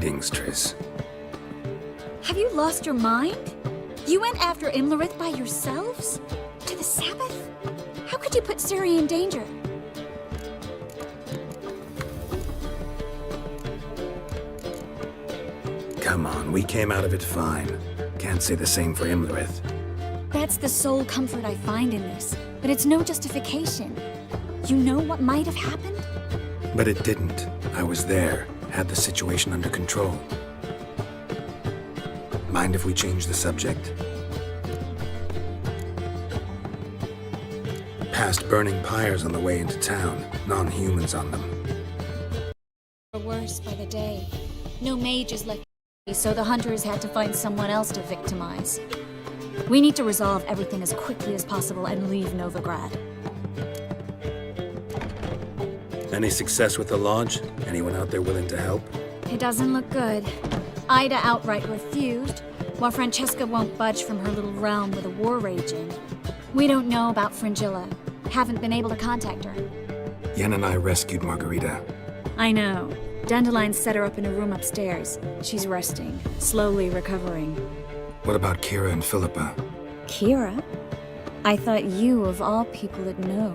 Greetings, Triss. Have you lost your mind? You went after Imlerith by yourselves? To the Sabbath? How could you put Ciri in danger? Come on, we came out of it fine. Can't say the same for Imlerith. That's the sole comfort I find in this, but it's no justification. You know what might have happened? But it didn't. I was there, had the situation under control. Mind if we change the subject? Past burning pyres on the way into town, non-humans on them. Or worse by the day. No mages left, so the hunters had to find someone else to victimize. We need to resolve everything as quickly as possible and leave Novigrad. Any success with the lodge? Anyone out there willing to help? It doesn't look good. Ida outright refused, while Francesca won't budge from her little realm with a war raging. We don't know about Fringilla. Haven't been able to contact her. Yen and I rescued Margarita. I know. Dandelion set her up in a room upstairs. She's resting, slowly recovering. What about Kira and Philippa? Kira? I thought you, of all people, would know.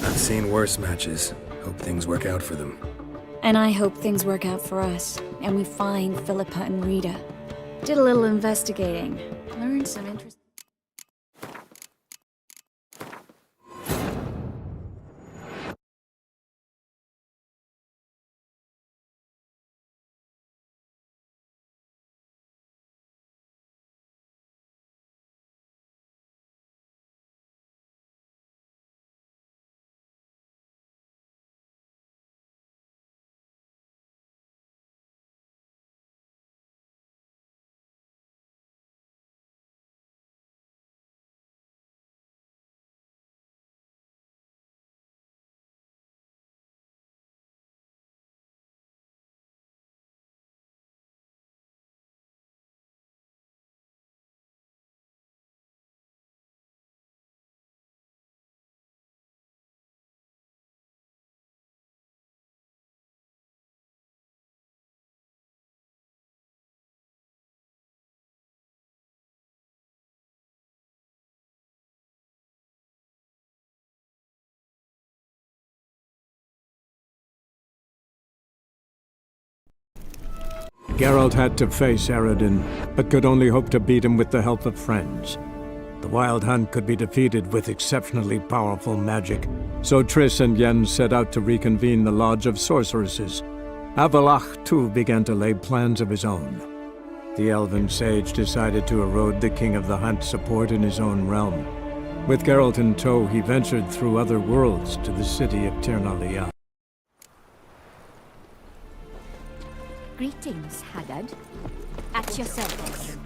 I've seen worse matches. Hope things work out for them. And I hope things work out for us, and we find Philippa and Rita. Did a little investigating. Learned some interesting... Geralt had to face Eredin, but could only hope to beat him with the help of friends. The Wild Hunt could be defeated with exceptionally powerful magic, so Triss and Yen set out to reconvene the Lodge of Sorceresses. Avalach, too, began to lay plans of his own. The elven sage decided to erode the King of the Hunt's support in his own realm. With Geralt in tow, he ventured through other worlds to the city of Tirnalia. Greetings, Haggard. At your service.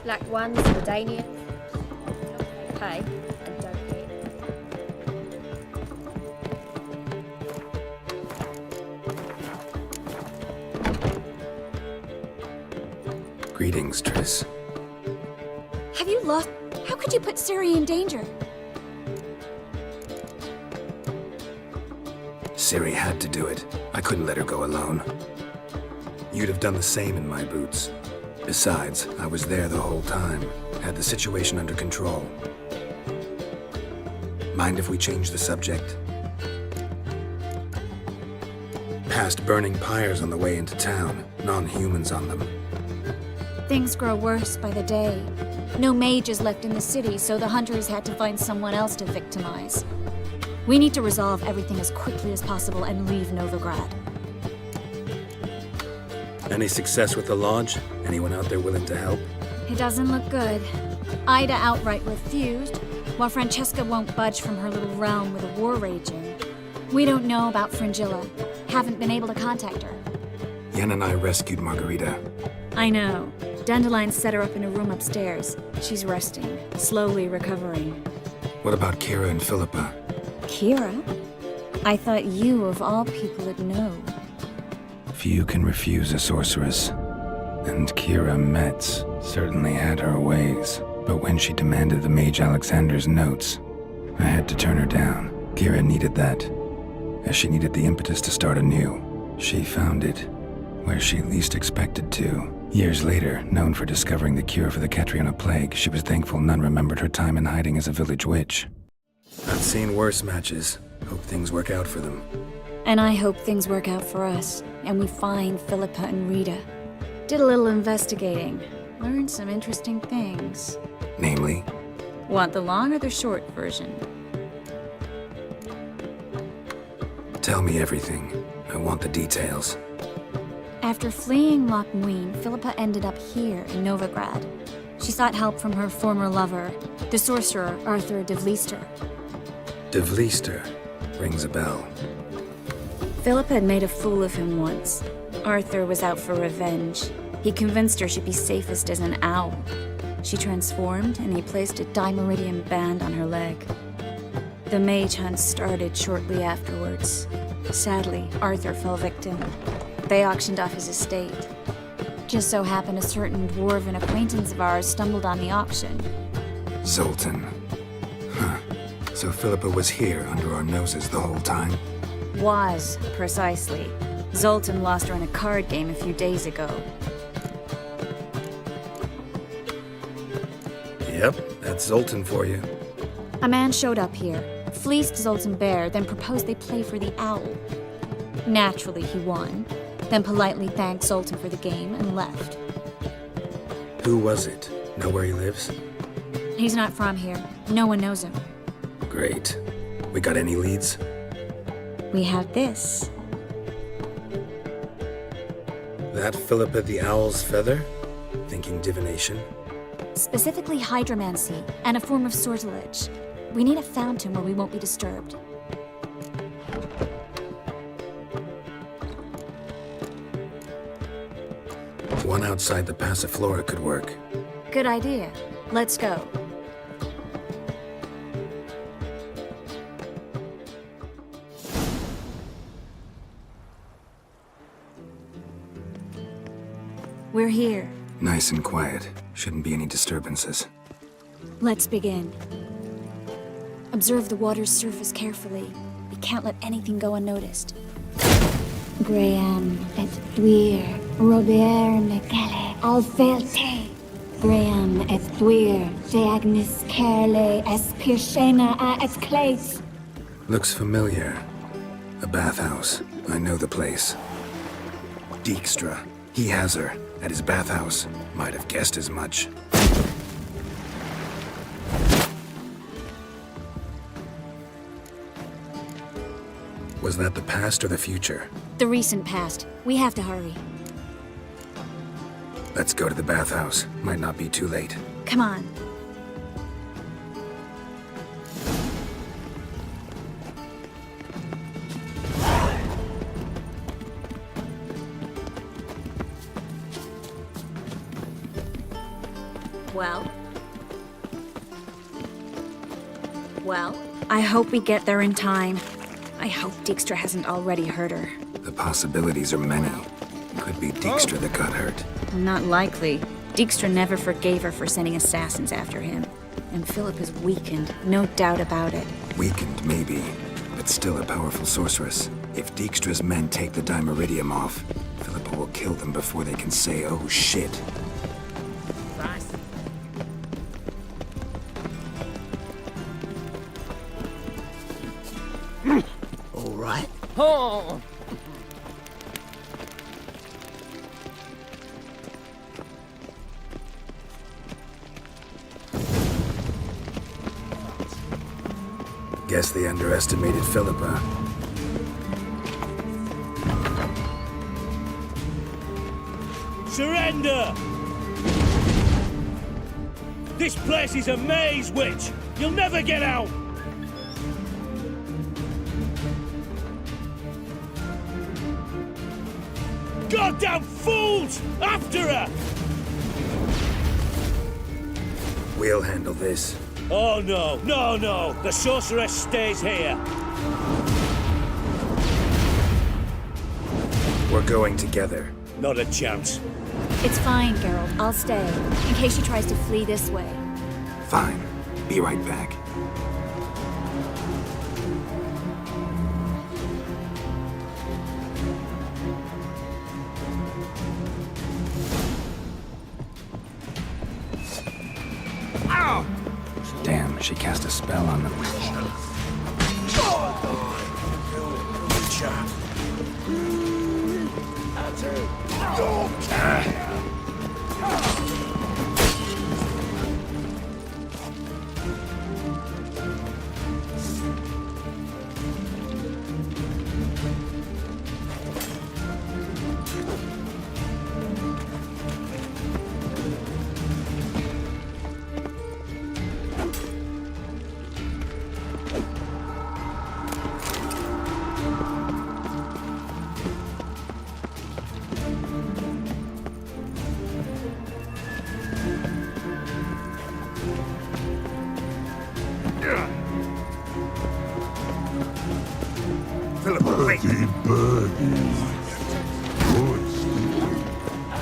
Black ones, Redanians. Pay and don't pay. Greetings, Triss. Have you lost... How could you put Ciri in danger? Ciri had to do it. I couldn't let her go alone. You'd have done the same in my boots. Besides, I was there the whole time. Had the situation under control. Mind if we change the subject? Past burning pyres on the way into town. Non-humans on them. Things grow worse by the day. No mages left in the city, so the hunters had to find someone else to victimize. We need to resolve everything as quickly as possible and leave Novigrad. Any success with the lodge? Anyone out there willing to help? It doesn't look good. Ida outright refused, while Francesca won't budge from her little realm with a war raging. We don't know about Fringilla. Haven't been able to contact her. Yen and I rescued Margarita. I know. Dandelion set her up in a room upstairs. She's resting, slowly recovering. What about Kira and Philippa? Kira? I thought you, of all people, would know. Few can refuse a sorceress. And Kira Metz certainly had her ways. But when she demanded the Mage Alexander's notes, I had to turn her down. Kira needed that, as she needed the impetus to start anew. She found it where she least expected to. Years later, known for discovering the cure for the Catriona plague, she was thankful none remembered her time in hiding as a village witch. I've seen worse matches. Hope things work out for them. And I hope things work out for us, and we find Philippa and Rita. Did a little investigating. Learned some interesting things. Namely? Want the long or the short version? Tell me everything. I want the details. After fleeing Loch Muin, Philippa ended up here in Novigrad. She sought help from her former lover, the sorcerer Arthur de Vliester. De Vliester rings a bell. Philippa had made a fool of him once. Arthur was out for revenge. He convinced her she'd be safest as an owl. She transformed, and he placed a dimeridium band on her leg. The mage hunt started shortly afterwards. Sadly, Arthur fell victim. They auctioned off his estate. Just so happened a certain dwarven acquaintance of ours stumbled on the auction. Zoltan. Huh. So Philippa was here under our noses the whole time? Was, precisely. Zoltan lost her in a card game a few days ago. Yep, that's Zoltan for you. A man showed up here, fleeced Zoltan bare, then proposed they play for the owl. Naturally, he won, then politely thanked Zoltan for the game and left. Who was it? Know where he lives? He's not from here. No one knows him. Great. We got any leads? We have this. That Philippa the Owl's feather? Thinking divination? Specifically hydromancy and a form of sortilege. We need a fountain where we won't be disturbed. One outside the Passiflora could work. Good idea. Let's go. We're here. Nice and quiet. Shouldn't be any disturbances. Let's begin. Observe the water's surface carefully. We can't let anything go unnoticed. Graham et Thuir, Robert Mekele, Alfelte. Graham et Thuir, Deagnis Kerle, es Pirshena a es Claes. Looks familiar. A bathhouse. I know the place. Dijkstra. He has her. At his bathhouse. Might have guessed as much. Was that the past or the future? The recent past. We have to hurry. Let's go to the bathhouse. Might not be too late. Come on. Well, I hope we get there in time. I hope Dijkstra hasn't already hurt her. The possibilities are many. Could be Dijkstra that got hurt. Not likely. Dijkstra never forgave her for sending assassins after him. And Philip is weakened, no doubt about it. Weakened, maybe, but still a powerful sorceress. If Dijkstra's men take the Dimeridium off, Philippa will kill them before they can say, oh shit. All right. Oh! Guess they underestimated Philippa. Surrender! This place is a maze, witch! You'll never get out! Goddamn fools! After her! We'll handle this. Oh no, no, no! The sorceress stays here! We're going together. Not a chance. It's fine, Geralt. I'll stay, in case she tries to flee this way. Fine. Be right back. Ow! Damn, she cast a spell on the witch.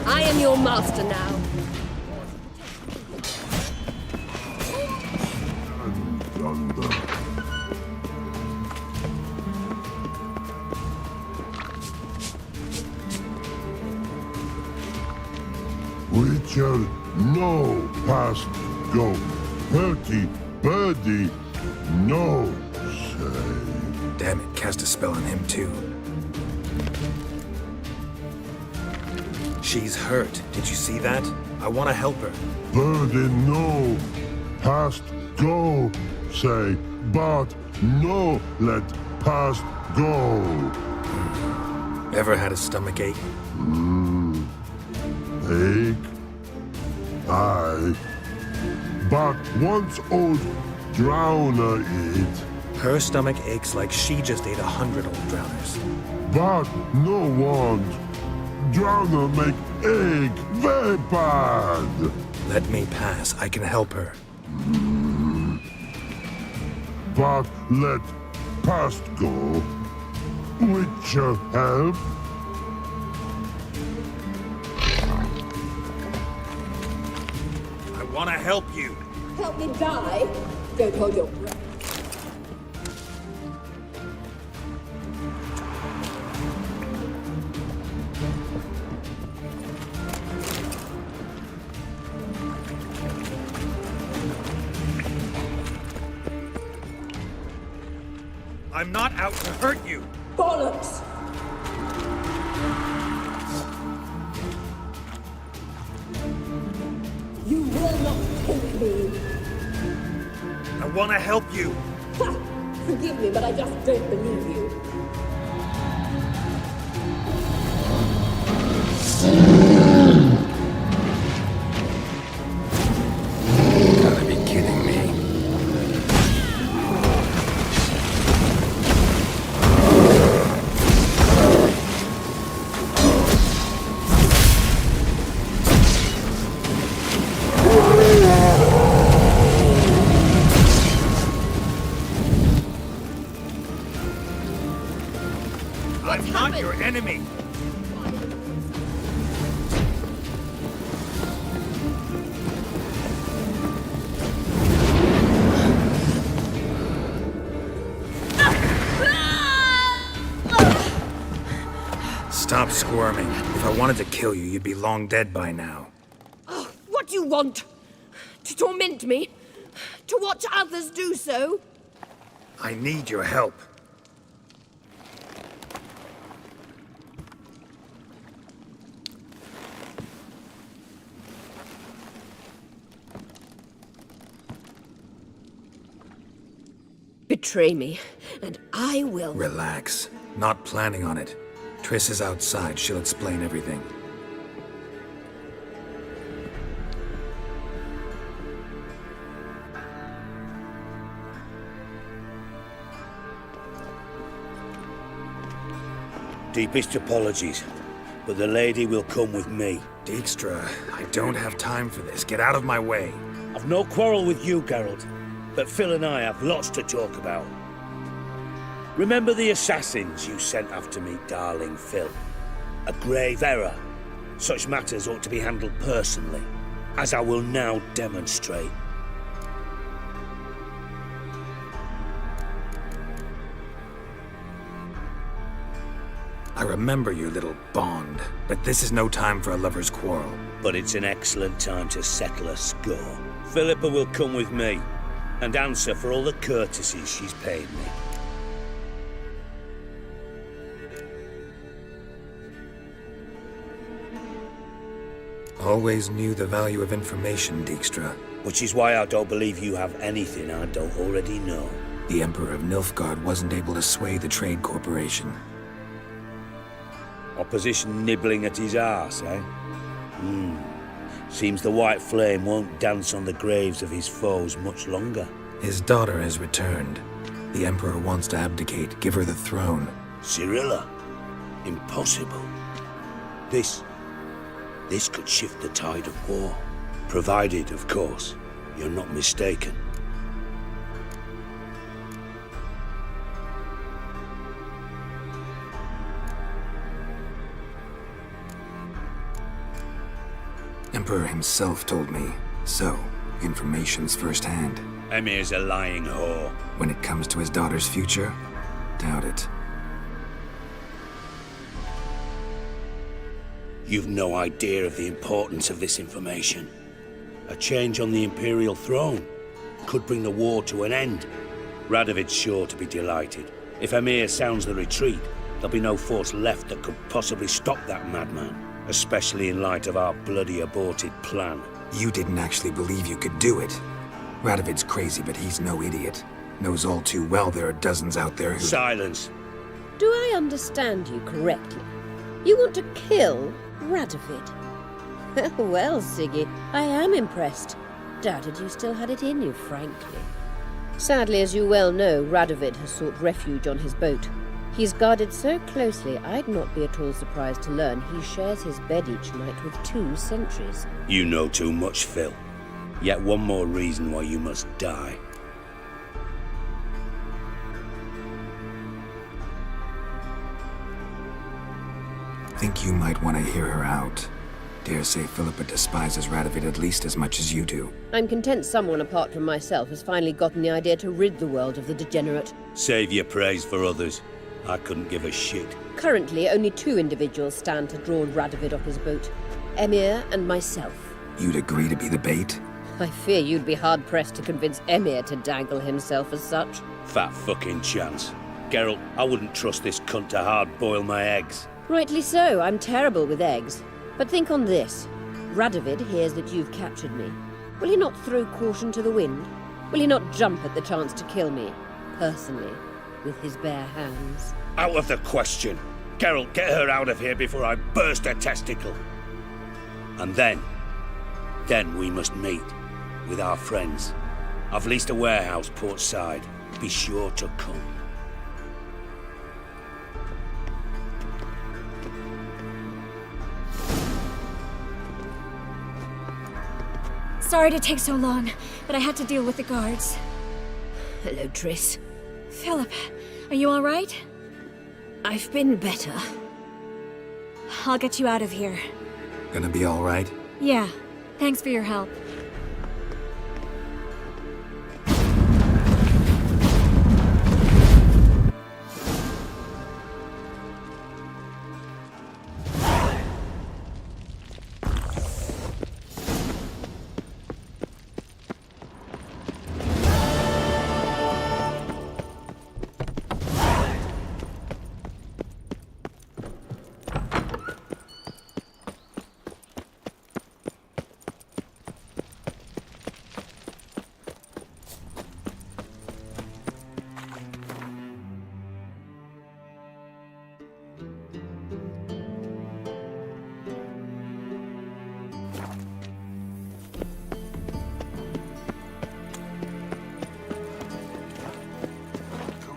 I am your master now. Witcher, no past go. Hurty, birdie, no say. Damn it, cast a spell on him too. She's hurt. Did you see that? I want to help her. Birdie, no past go say, but no let past go. Ever had a stomach ache? Ache, aye, but once old drowner eat. Her stomach aches like she just ate 100 old drowners. But no want. Drowner make egg very bad. Let me pass. I can help her. But let past go. Witcher help. I want to help you. Help me die? Don't hold your breath. I'm not out to hurt you. Bollocks! You will not take me. I want to help you. Ha! Forgive me, but I just don't believe you. You gotta be kidding me. I'm not your enemy. Stop squirming. If I wanted to kill you, you'd be long dead by now. Oh, what do you want? To torment me? To watch others do so? I need your help. Betray me, and I will. Relax. Not planning on it. Triss is outside. She'll explain everything. Deepest apologies, but the lady will come with me. Dijkstra, I don't have time for this. Get out of my way. I've no quarrel with you, Geralt, but Phil and I have lots to talk about. Remember the assassins you sent after me, darling Phil? A grave error. Such matters ought to be handled personally, as I will now demonstrate. I remember your little bond, but this is no time for a lover's quarrel. But it's an excellent time to settle a score. Philippa will come with me, and answer for all the courtesies she's paid me. Always knew the value of information, Dijkstra. Which is why I don't believe you have anything I don't already know. The Emperor of Nilfgaard wasn't able to sway the Trade Corporation. Opposition nibbling at his arse, eh? Seems the White Flame won't dance on the graves of his foes much longer. His daughter has returned. The Emperor wants to abdicate, give her the throne. Cyrilla? Impossible. This could shift the tide of war. Provided, of course, you're not mistaken. Emperor himself told me. So, information's firsthand. Emir's a lying whore. When it comes to his daughter's future, doubt it. You've no idea of the importance of this information. A change on the Imperial throne could bring the war to an end. Radovid's sure to be delighted. If Emir sounds the retreat, there'll be no force left that could possibly stop that madman. Especially in light of our bloody aborted plan. You didn't actually believe you could do it. Radovid's crazy, but he's no idiot. Knows all too well there are dozens out there who— Silence! Do I understand you correctly? You want to kill Radovid? Well, Siggy, I am impressed. Doubted you still had it in you, frankly. Sadly, as you well know, Radovid has sought refuge on his boat. He's guarded so closely, I'd not be at all surprised to learn he shares his bed each night with 2 sentries. You know too much, Phil. Yet one more reason why you must die. Think you might want to hear her out. Dare say Philippa despises Radovid at least as much as you do. I'm content someone apart from myself has finally gotten the idea to rid the world of the degenerate. Save your praise for others. I couldn't give a shit. Currently, only 2 individuals stand to draw Radovid off his boat. Emir and myself. You'd agree to be the bait? I fear you'd be hard-pressed to convince Emir to dangle himself as such. Fat fucking chance. Geralt, I wouldn't trust this cunt to hard-boil my eggs. Rightly so, I'm terrible with eggs. But think on this. Radovid hears that you've captured me. Will he not throw caution to the wind? Will he not jump at the chance to kill me, personally, with his bare hands? Out of the question. Geralt, get her out of here before I burst her testicle. And then we must meet with our friends. I've leased a warehouse port side. Be sure to come. Sorry to take so long, but I had to deal with the guards. Hello, Triss. Philip, are you all right? I've been better. I'll get you out of here. Gonna be all right? Yeah, thanks for your help.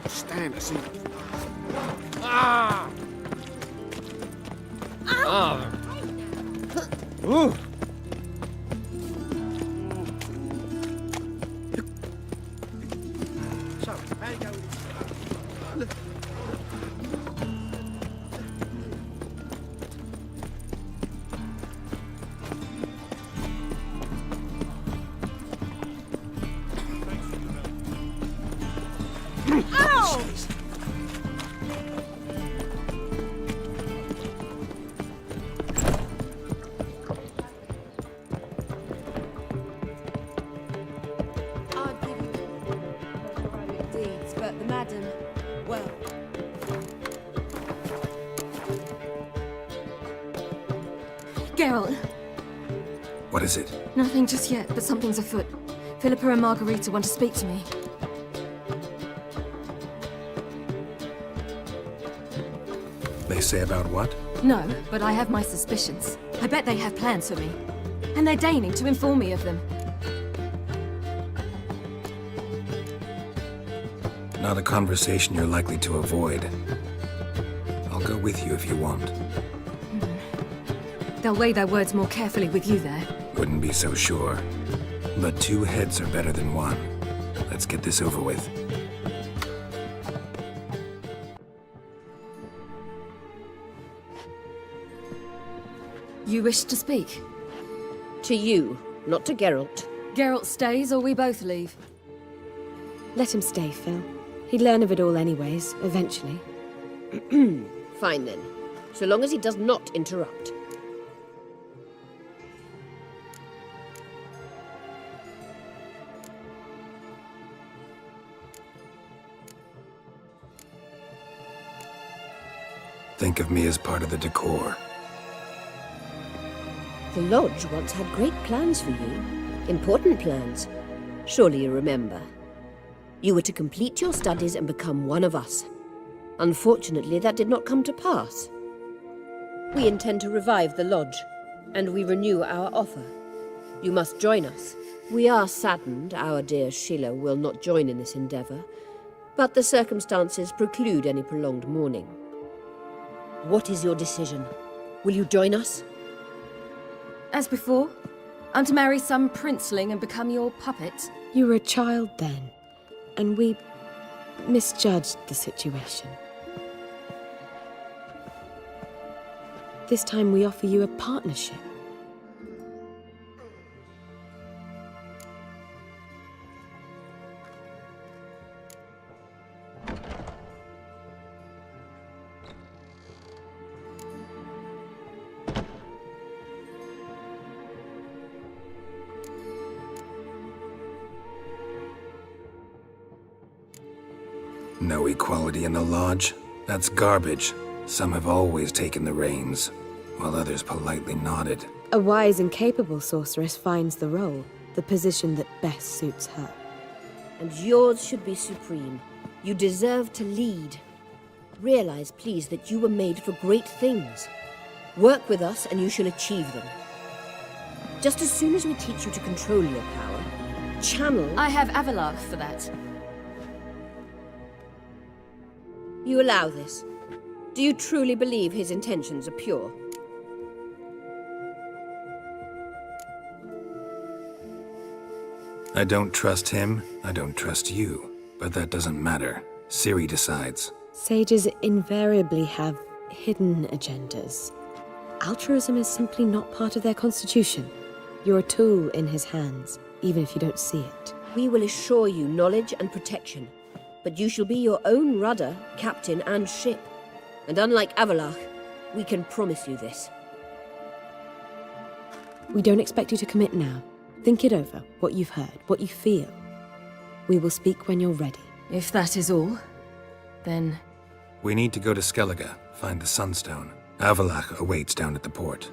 Stand to see. Ah! Ah! Ooh! Geralt, What is it? nothing just yet, but something's afoot. Philippa and Margarita want to speak to me. They say about what? No, but I have my suspicions. I bet they have plans for me. And they're deigning to inform me of them. Not a conversation you're likely to avoid. I'll go with you if you want. They'll weigh their words more carefully with you there. Wouldn't be so sure. But 2 heads are better than 1. Let's get this over with. You wish to speak? To you, not to Geralt. Geralt stays or we both leave? Let him stay, Phil. He'd learn of it all anyways, eventually. Fine then, so long as he does not interrupt. Think of me as part of the decor. The Lodge once had great plans for you. Important plans. Surely you remember. You were to complete your studies and become one of us. Unfortunately, that did not come to pass. We intend to revive the Lodge, and we renew our offer. You must join us. We are saddened our dear Sheila will not join in this endeavor, but the circumstances preclude any prolonged mourning. What is your decision? Will you join us? As before, I'm to marry some princeling and become your puppet. You were a child then, and we misjudged the situation. This time we offer you a partnership. No equality in the Lodge? That's garbage. Some have always taken the reins, while others politely nodded. A wise and capable sorceress finds the role, the position that best suits her. And yours should be supreme. You deserve to lead. Realize, please, that you were made for great things. Work with us and you shall achieve them. Just as soon as we teach you to control your power, channel... I have Avalach for that. You allow this? Do you truly believe his intentions are pure? I don't trust him, I don't trust you. But that doesn't matter. Ciri decides. Sages invariably have hidden agendas. Altruism is simply not part of their constitution. You're a tool in his hands, even if you don't see it. We will assure you knowledge and protection, but you shall be your own rudder, captain, and ship. And unlike Avalach, we can promise you this. We don't expect you to commit now. Think it over, what you've heard, what you feel. We will speak when you're ready. If that is all, then... We need to go to Skellige, find the Sunstone. Avalach awaits down at the port.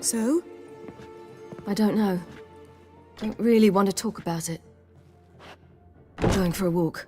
So? I don't know. Don't really want to talk about it. I'm going for a walk.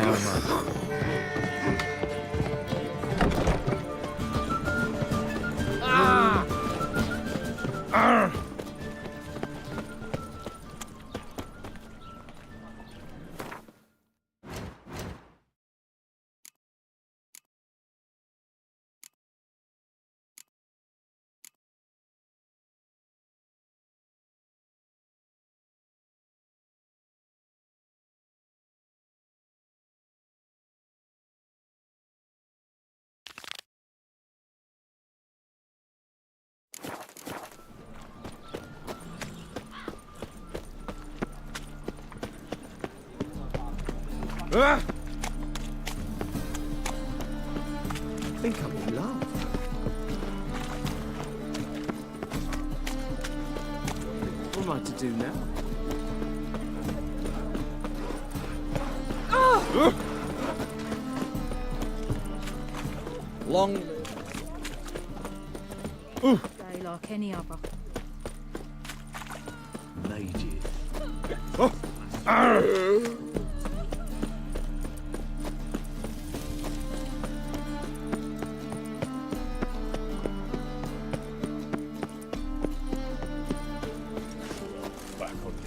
hammer. I think I'm in love. What am I to do now? Long Day like any other. made it. Back on the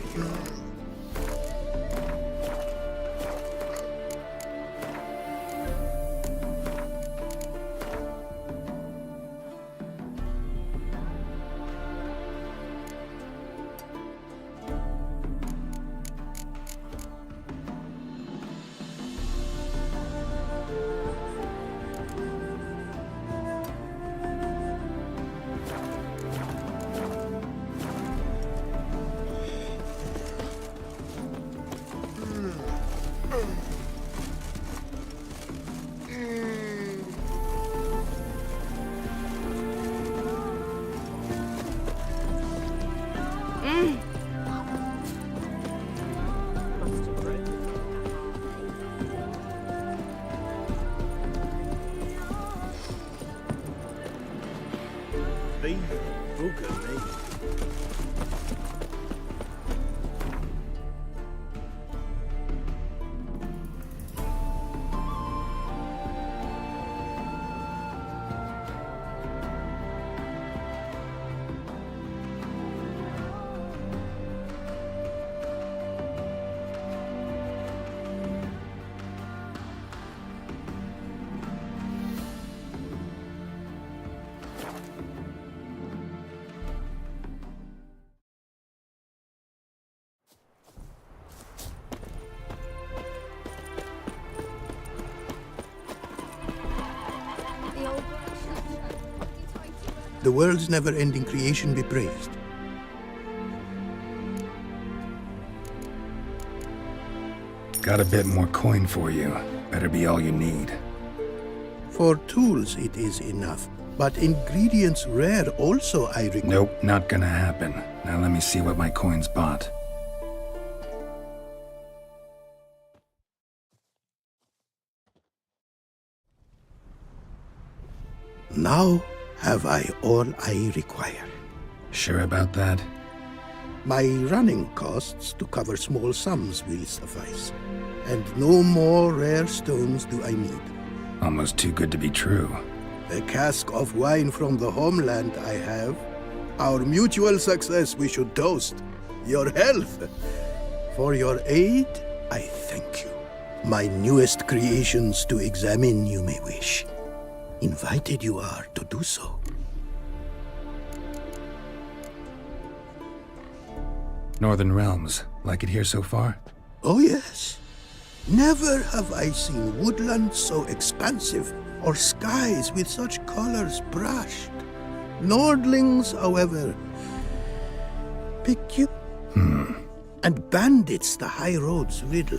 beef booger me. The world's never-ending creation be praised. Got a bit more coin for you. Better be all you need. For tools it is enough, but ingredients rare also I require. Nope, not gonna happen. Now let me see what my coins bought. Now have I all I require. Sure about that? My running costs to cover small sums will suffice, and no more rare stones do I need. Almost too good to be true. A cask of wine from the homeland I have. Our mutual success we should toast. Your health. For your aid, I thank you. My newest creations to examine you may wish. Invited you are to do so. Northern Realms. Like it here so far? Oh yes. Never have I seen woodland so expansive, or skies with such colors brushed. Nordlings, however, pick you, and bandits the high roads riddle.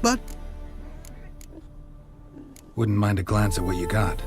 But Wouldn't mind a glance at what you got.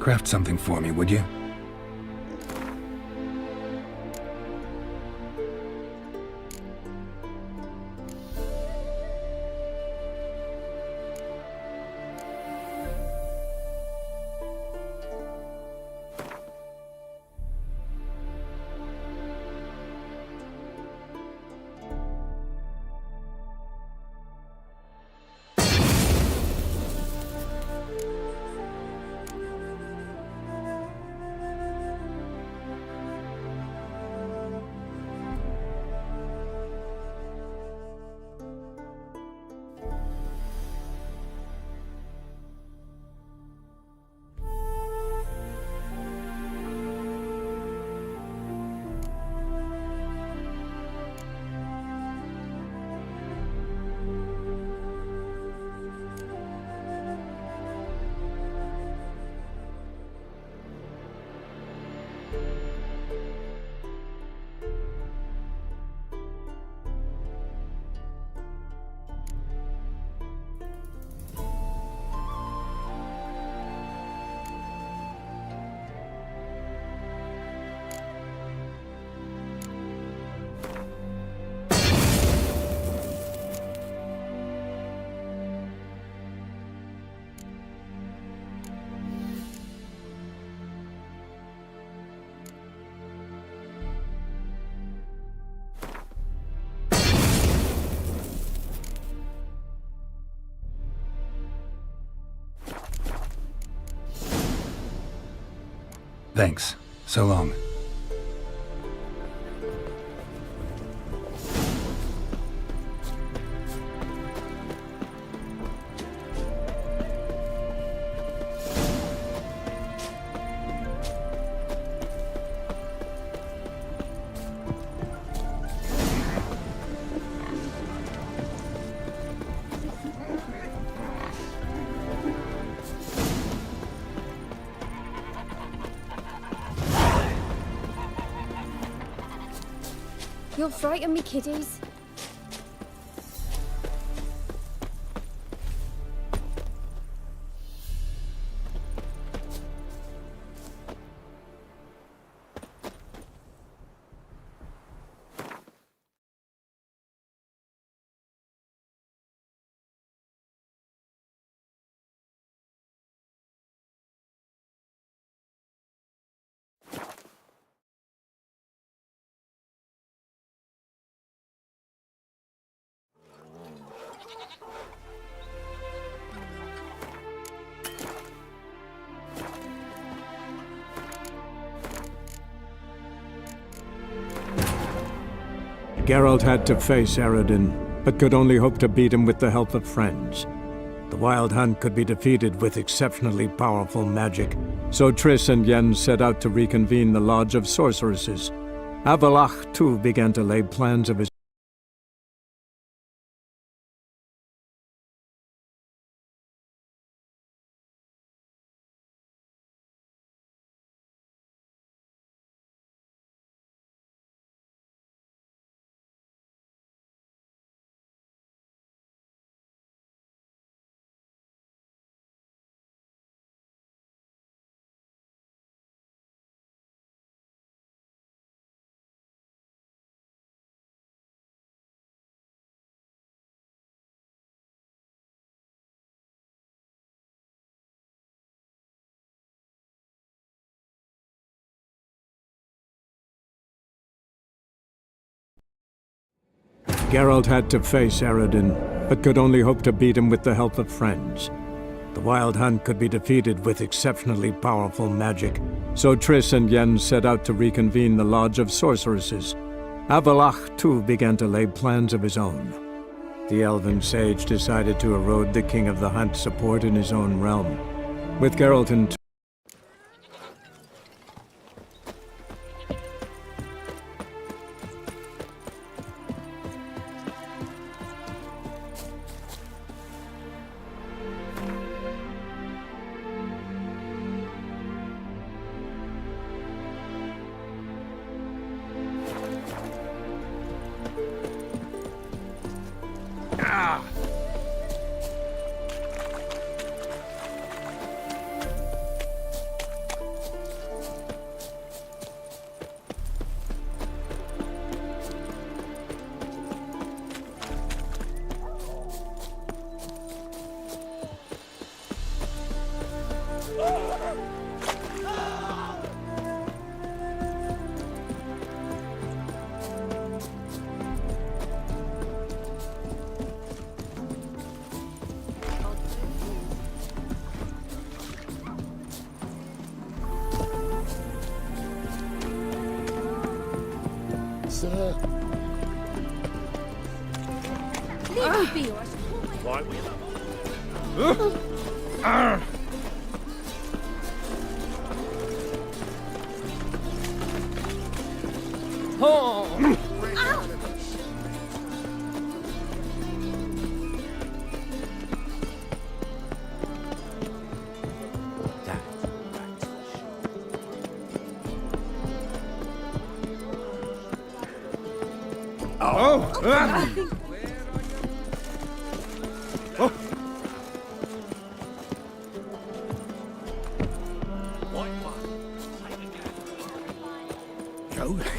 Craft something for me, would you? Thanks. So long. You'll frighten me, kiddies. Geralt had to face Eredin, but could only hope to beat him with the help of friends. The Wild Hunt could be defeated with exceptionally powerful magic, so Triss and Yen set out to reconvene the Lodge of Sorceresses. Avalach, too, began to lay plans of his Geralt had to face Eredin, but could only hope to beat him with the help of friends. The Wild Hunt could be defeated with exceptionally powerful magic, so Triss and Yen set out to reconvene the Lodge of Sorceresses. Avalach, too, began to lay plans of his own. The elven sage decided to erode the King of the Hunt's support in his own realm. With Geralt in sir. Leave me be, or I Right, we Go then.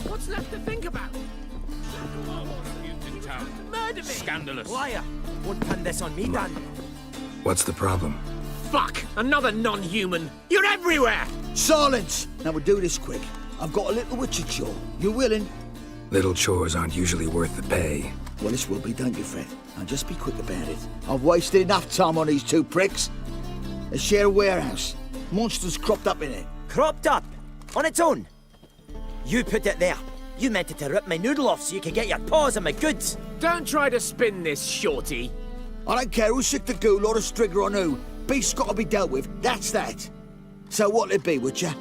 What's left to think about? Murder me! Scandalous. Liar! Won't pin this on me, Dan. What's the problem? Fuck! Another non-human! You're everywhere! Silence! Now we'll do this quick. I've got a little witcher chore. You willing? Little chores aren't usually worth the pay. Well, this will be, don't you, Fred? Now just be quick about it. I've wasted enough time on these two pricks. They share a warehouse. Monsters cropped up in it. Cropped up? On its own? You put it there. You meant it to rip my noodle off so you could get your paws on my goods. Don't try to spin this, shorty. I don't care who's sick the ghoul or a strigger on who. Beast's got to be dealt with. That's that. So what'll it be, Witcher?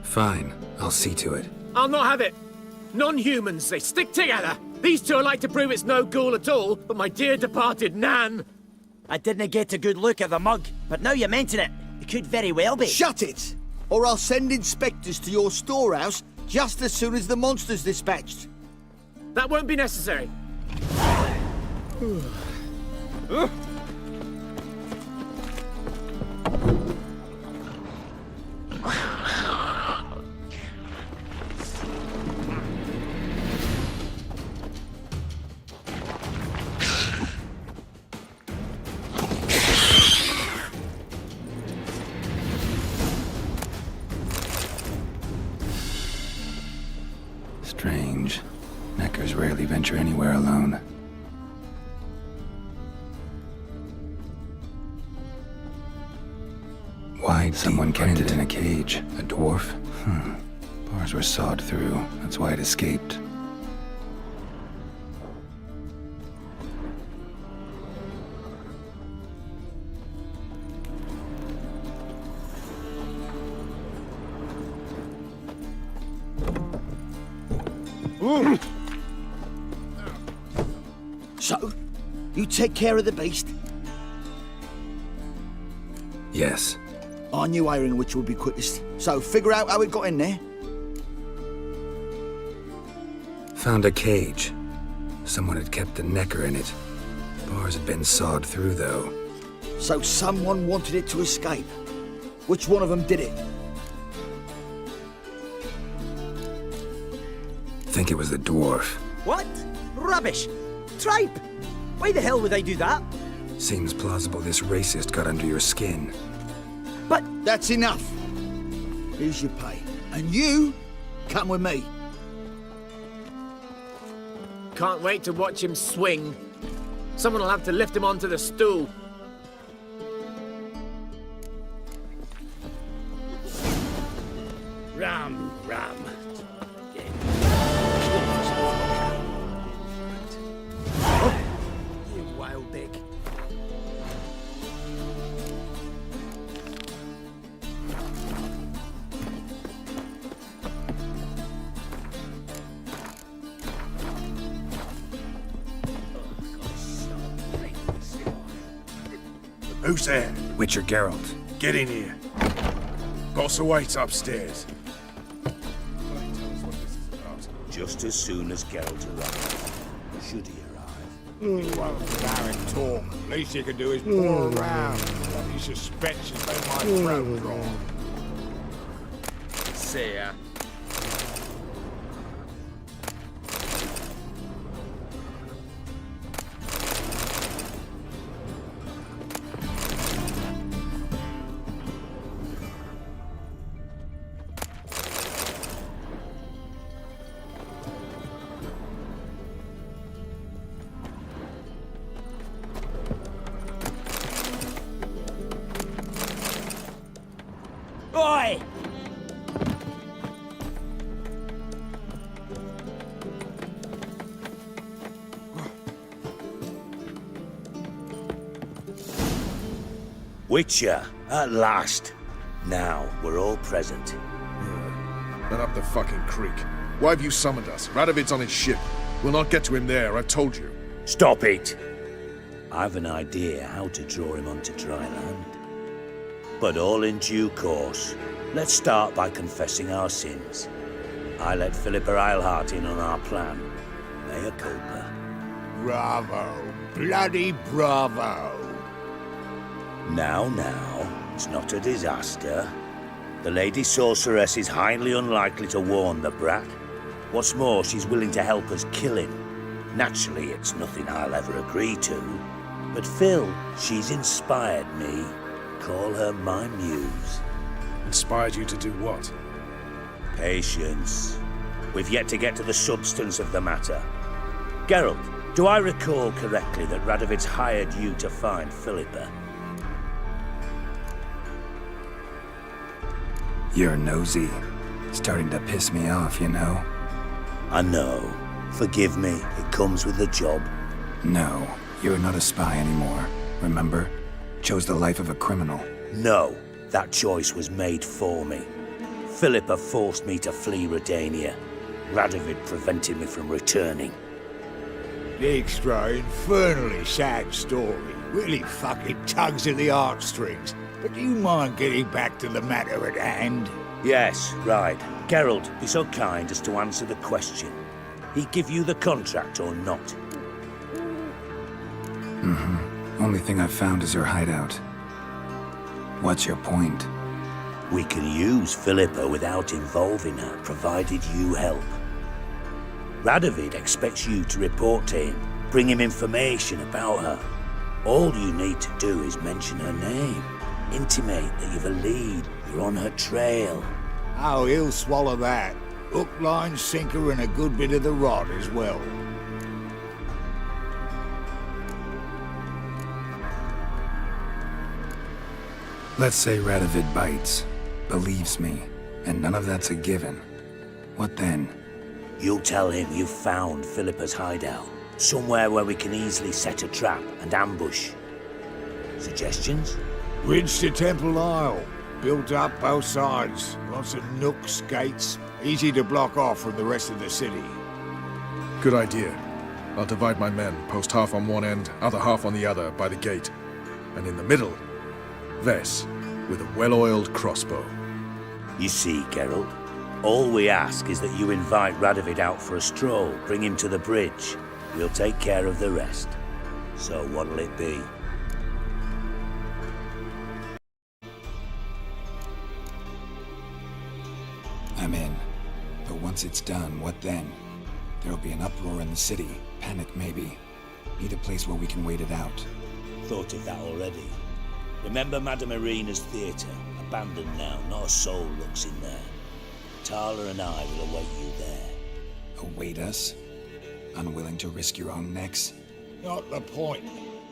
Fine, I'll see to it. I'll not have it. Non-humans, they stick together. These two are like to prove it's no ghoul at all, but my dear departed Nan. I didn't get a good look at the mug, but now you mention it, it could very well be. Shut it! Or I'll send inspectors to your storehouse just as soon as the monster's dispatched. That won't be necessary. Strange. Neckers rarely venture anywhere alone. Why'd someone kept it in a cage? A dwarf? Bars were sawed through. That's why it escaped. So, you take care of the beast? Yes. I knew iron which would be quickest. So, figure out how it got in there. Found a cage. Someone had kept a necker in it. Bars had been sawed through, though. So someone wanted it to escape. Which one of them did it? Think it was the dwarf. What? Rubbish! Tripe! Why the hell would I do that? Seems plausible this racist got under your skin. But that's enough. Here's your pay. And you, come with me. Can't wait to watch him swing. Someone will have to lift him onto the stool. Ram. You wild dick. Who's there? Witcher Geralt. Get in here. Boss awaits upstairs. Just as soon as Geralt arrives. Should he arrive? He won't Baron talk. Least he can do is pour around. What he suspects is they might throat draw. See ya. Oi! Witcher, at last. Now, we're all present. Then up the fucking creek. Why have you summoned us? Radovid's on his ship. We'll not get to him there, I've told you. Stop it! I've an idea how to draw him onto dry land. But all in due course. Let's start by confessing our sins. I let Philippa Eilhart in on our plan. Mea culpa. Bravo. Bloody bravo. Now, it's not a disaster. The Lady Sorceress is highly unlikely to warn the brat. What's more, she's willing to help us kill him. Naturally, it's nothing I'll ever agree to. But Phil, she's inspired me. Call her my muse. Inspired you to do what? Patience. We've yet to get to the substance of the matter. Geralt, do I recall correctly that Radovid's hired you to find Philippa? You're nosy. Starting to piss me off, you know? I know. Forgive me, it comes with the job. No, you're not a spy anymore. Remember? Chose the life of a criminal. No, that choice was made for me. Philippa forced me to flee Redania. Radovid prevented me from returning. Dijkstra, infernally sad story. Really fucking tugs at the heartstrings. But do you mind getting back to the matter at hand? Yes, right. Geralt, be so kind as to answer the question. He give you the contract or not? Only thing I've found is her hideout. What's your point? We can use Philippa without involving her, provided you help. Radovid expects you to report to him, bring him information about her. All you need to do is mention her name. Intimate that you've a lead, you're on her trail. Oh, he'll swallow that. Hook, line, sinker, and a good bit of the rod as well. Let's say Radovid bites, believes me, and none of that's a given. What then? You'll tell him you found Philippa's hideout, somewhere where we can easily set a trap and ambush. Suggestions? Bridge to Temple Isle. Built up both sides. Lots of nooks, gates. Easy to block off from the rest of the city. Good idea. I'll divide my men, post half on one end, other half on the other, by the gate. And in the middle, Vess, with a well-oiled crossbow. You see, Geralt, all we ask is that you invite Radovid out for a stroll, bring him to the bridge. We'll take care of the rest. So what'll it be? I'm in. But once it's done, what then? There'll be an uproar in the city. Panic, maybe. Need a place where we can wait it out. Thought of that already. Remember Madame Irina's theatre? Abandoned now, not a soul looks in there. Tala and I will await you there. Await us? Unwilling to risk your own necks? Not the point.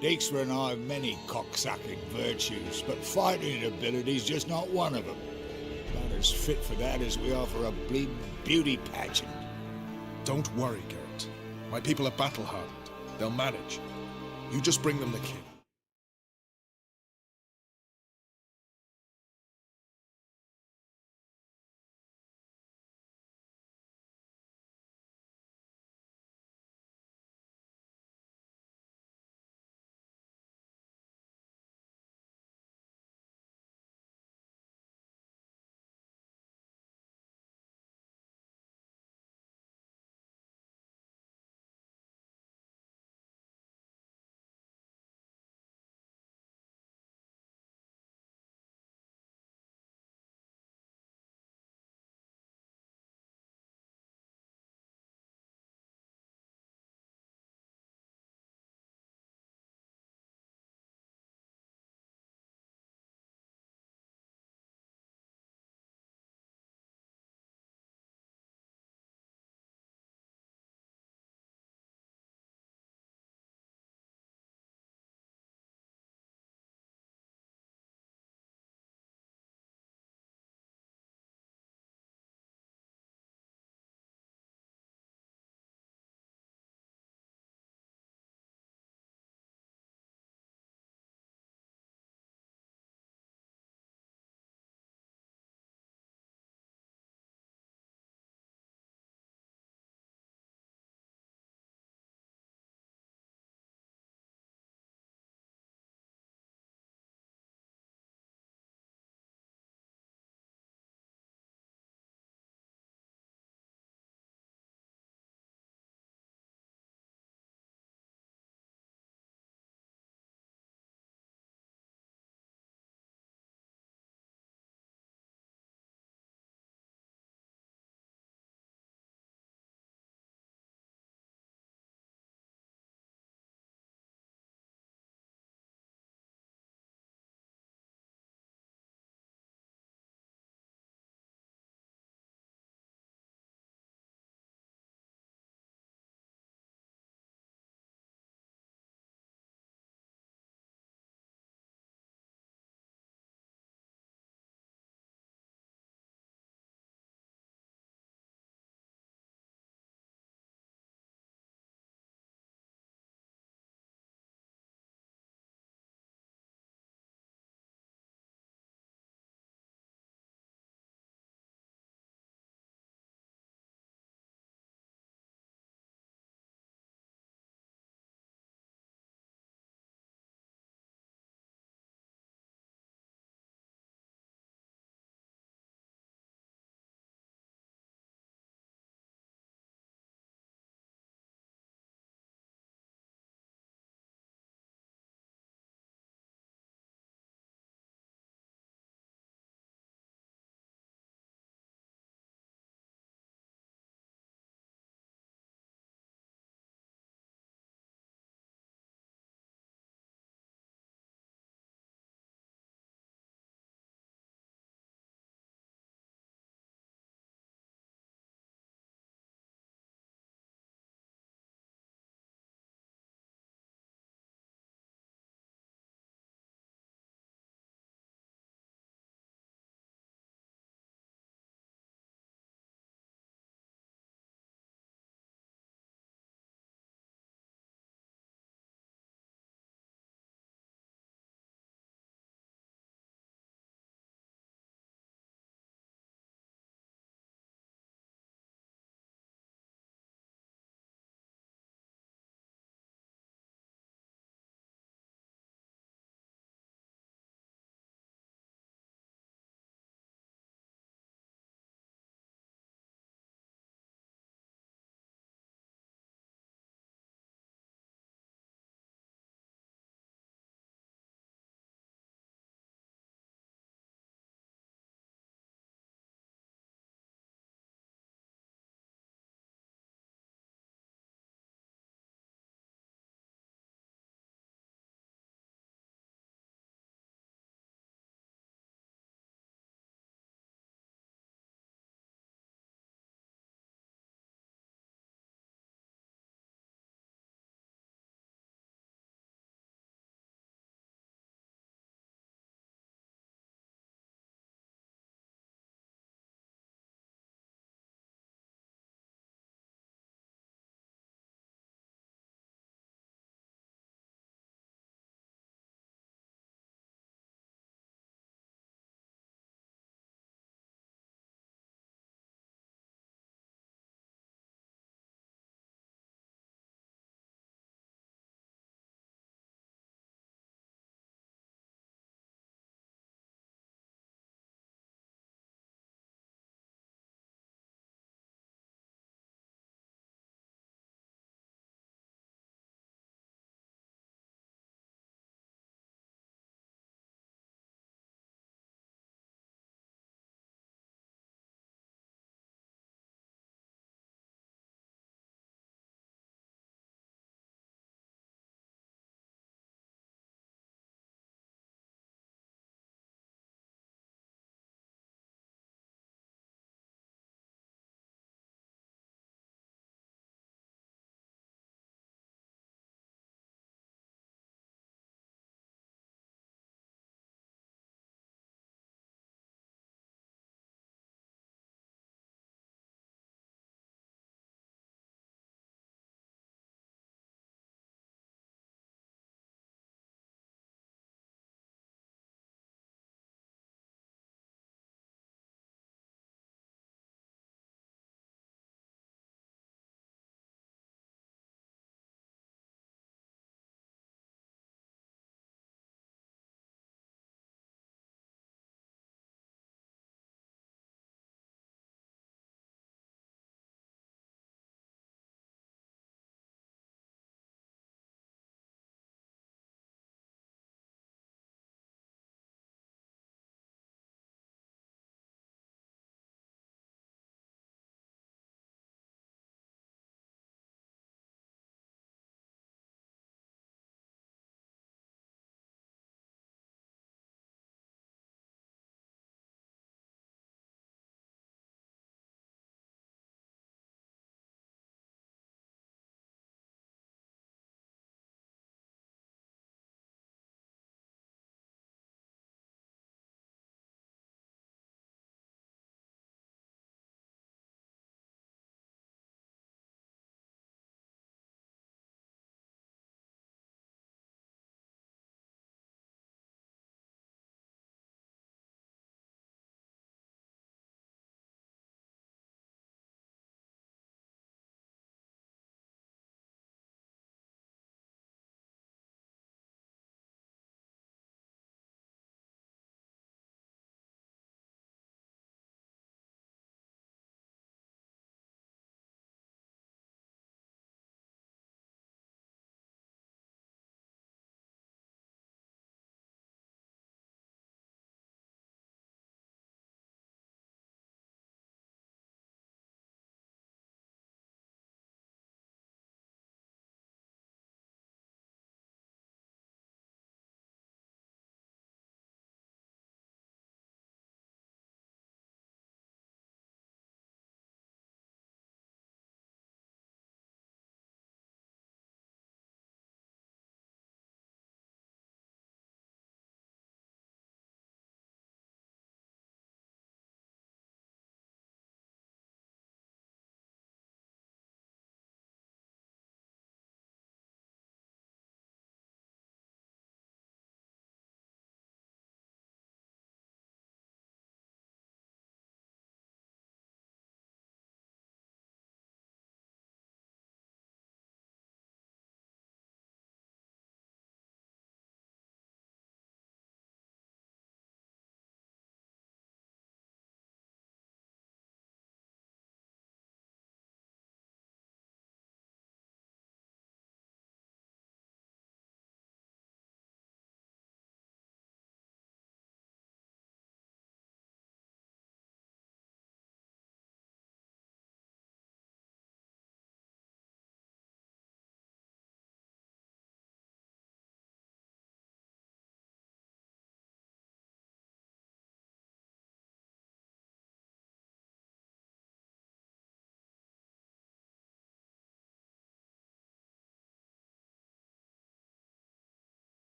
Dijkstra and I have many cocksucking virtues, but fighting ability's just not one of them. Not as fit for that as we are for a bleeding beauty pageant. Don't worry, Geralt. My people are battle-hardened. They'll manage. You just bring them the kid.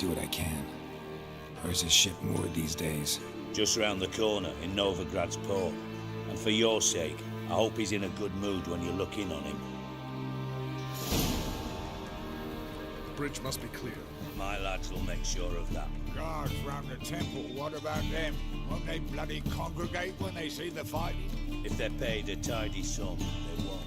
do what I can. Where's his ship moored these days? Just round the corner in Novigrad's port. And for your sake, I hope he's in a good mood when you look in on him. The bridge must be clear. My lads will make sure of that. Guards round the temple, what about them? Won't they bloody congregate when they see the fighting? If they're paid a tidy sum, they won't.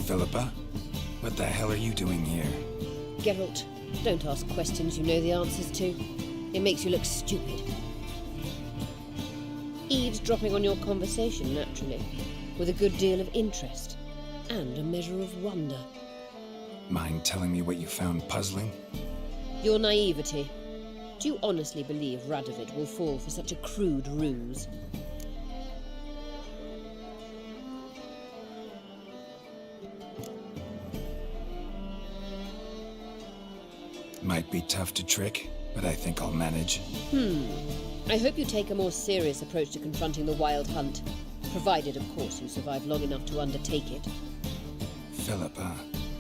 Philippa? What the hell are you doing here? Geralt, don't ask questions you know the answers to. It makes you look stupid. Eavesdropping on your conversation, naturally, with a good deal of interest and a measure of wonder. Mind telling me what you found puzzling? Your naivety. Do you honestly believe Radovid will fall for such a crude ruse? Might be tough to trick, but I think I'll manage. I hope you take a more serious approach to confronting the Wild Hunt, provided, of course, you survive long enough to undertake it. Philippa,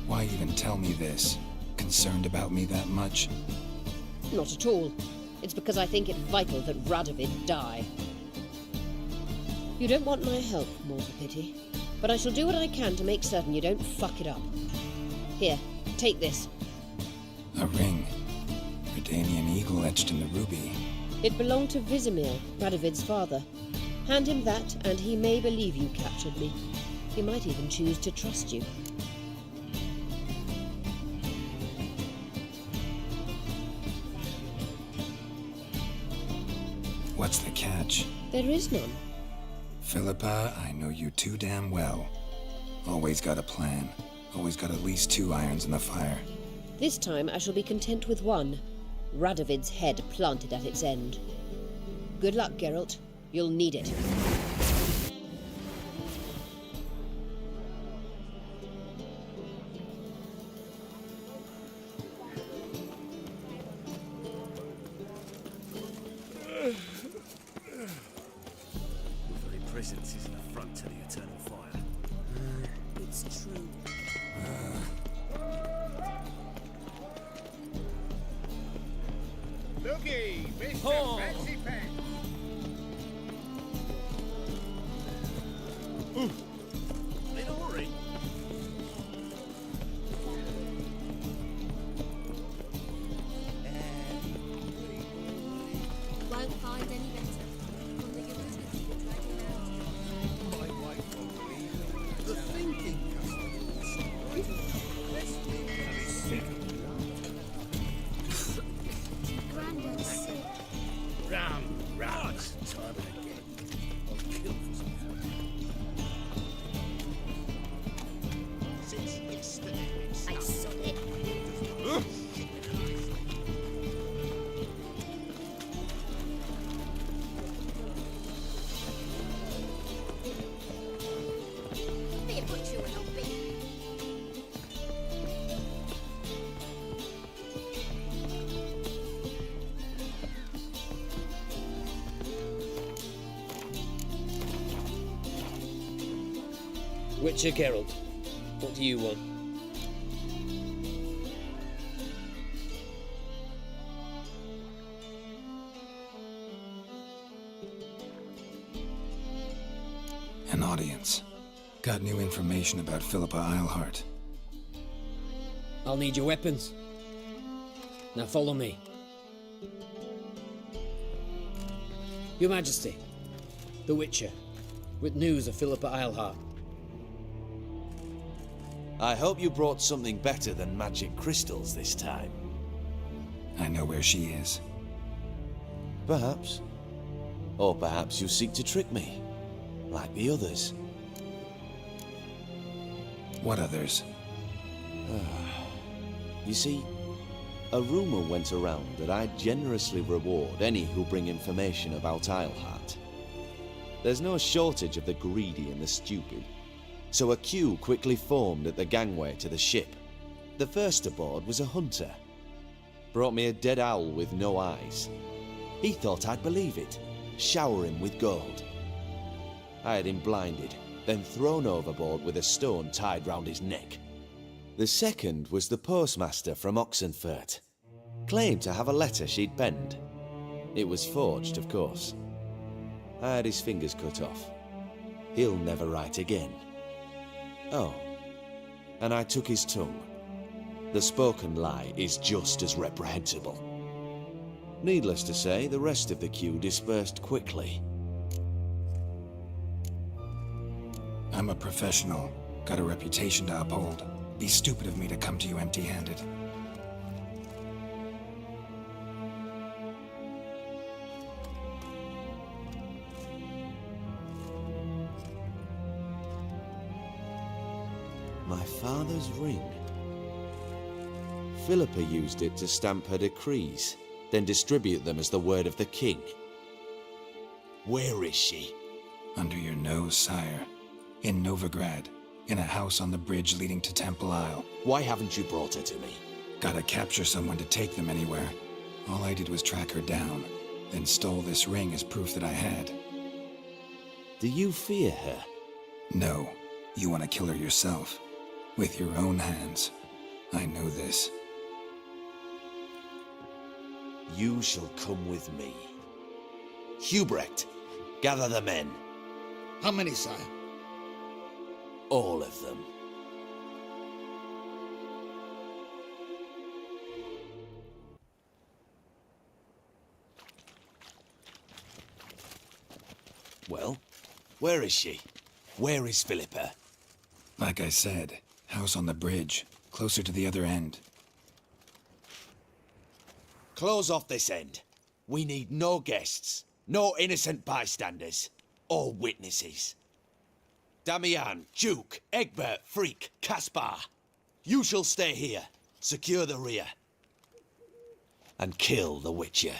why even tell me this? Concerned about me that much? Not at all. It's because I think it vital that Radovid die. You don't want my help, more's the pity. But I shall do what I can to make certain you don't fuck it up. Here, take this. A ring. Redanian eagle etched in the ruby. It belonged to Vizimir, Radovid's father. Hand him that, and he may believe you captured me. He might even choose to trust you. What's the catch? There is none. Philippa, I know you too damn well. Always got a plan. Always got at least 2 irons in the fire. This time I shall be content with one. Radovid's head planted at its end. Good luck, Geralt. You'll need it. Your very presence is an affront to the eternal fire. It's true. Looky, Mr. Fancy Pants. In a hurry. Won't find any better. From the utility to dragging out. My wife won't believe the thinking Grandad's sick. Round, time and again. I'll kill for some Since yesterday. I saw it. Be a butcher and I'll be. Witcher Geralt, what do you want? An audience. Got new information about Philippa Eilhart. I'll need your weapons. Now follow me. Your Majesty, the Witcher, with news of Philippa Eilhart. I hope you brought something better than magic crystals this time. I know where she is. Perhaps. Or perhaps you seek to trick me, like the others. What others? You see, a rumor went around that I generously reward any who bring information about Eilhart. There's no shortage of the greedy and the stupid, so a queue quickly formed at the gangway to the ship. The first aboard was a hunter. Brought me a dead owl with no eyes. He thought I'd believe it, shower him with gold. I had him blinded, then thrown overboard with a stone tied round his neck. The second was the postmaster from Oxenfurt. Claimed to have a letter she'd penned. It was forged, of course. I had his fingers cut off. He'll never write again. Oh, and I took his tongue. The spoken lie is just as reprehensible. Needless to say, the rest of the queue dispersed quickly. I'm a professional. Got a reputation to uphold. Be stupid of me to come to you empty-handed. My father's ring. Philippa used it to stamp her decrees, then distribute them as the word of the king. Where is she? Under your nose, sire. In Novigrad. In a house on the bridge leading to Temple Isle. Why haven't you brought her to me? Gotta capture someone to take them anywhere. All I did was track her down, then stole this ring as proof that I had. Do you fear her? No. You want to kill her yourself. With your own hands. I know this. You shall come with me. Hubrecht, gather the men. How many, sire? All of them. Well, where is she? Where is Philippa? Like I said, house on the bridge, closer to the other end. Close off this end. We need no guests, no innocent bystanders, or witnesses. Damian, Duke, Egbert, Freak, Caspar. You shall stay here, secure the rear, and kill the Witcher.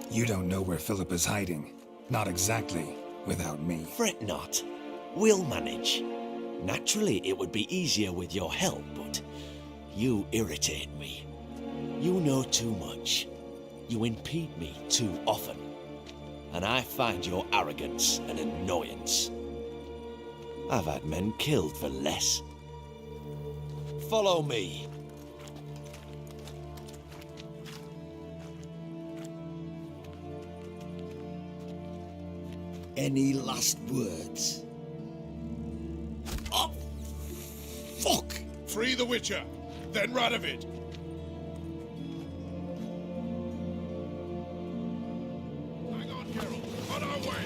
You don't know where Philippa's hiding. Not exactly, without me. Fret not. We'll manage. Naturally, it would be easier with your help, but you irritate me. You know too much. You impede me too often. And I find your arrogance an annoyance. I've had men killed for less. Follow me. Any last words? Oh, fuck! Free the Witcher, then Radovid. Hang on, Geralt. On our way.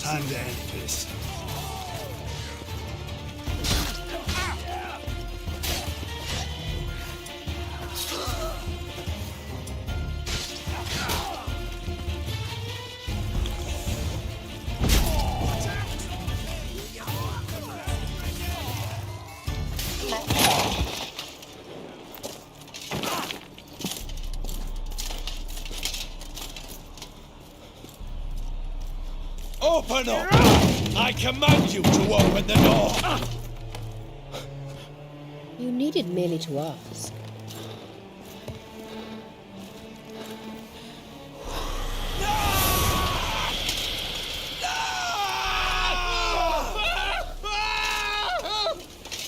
Time to end this. Open up! I command you to open the door! You needed merely to ask.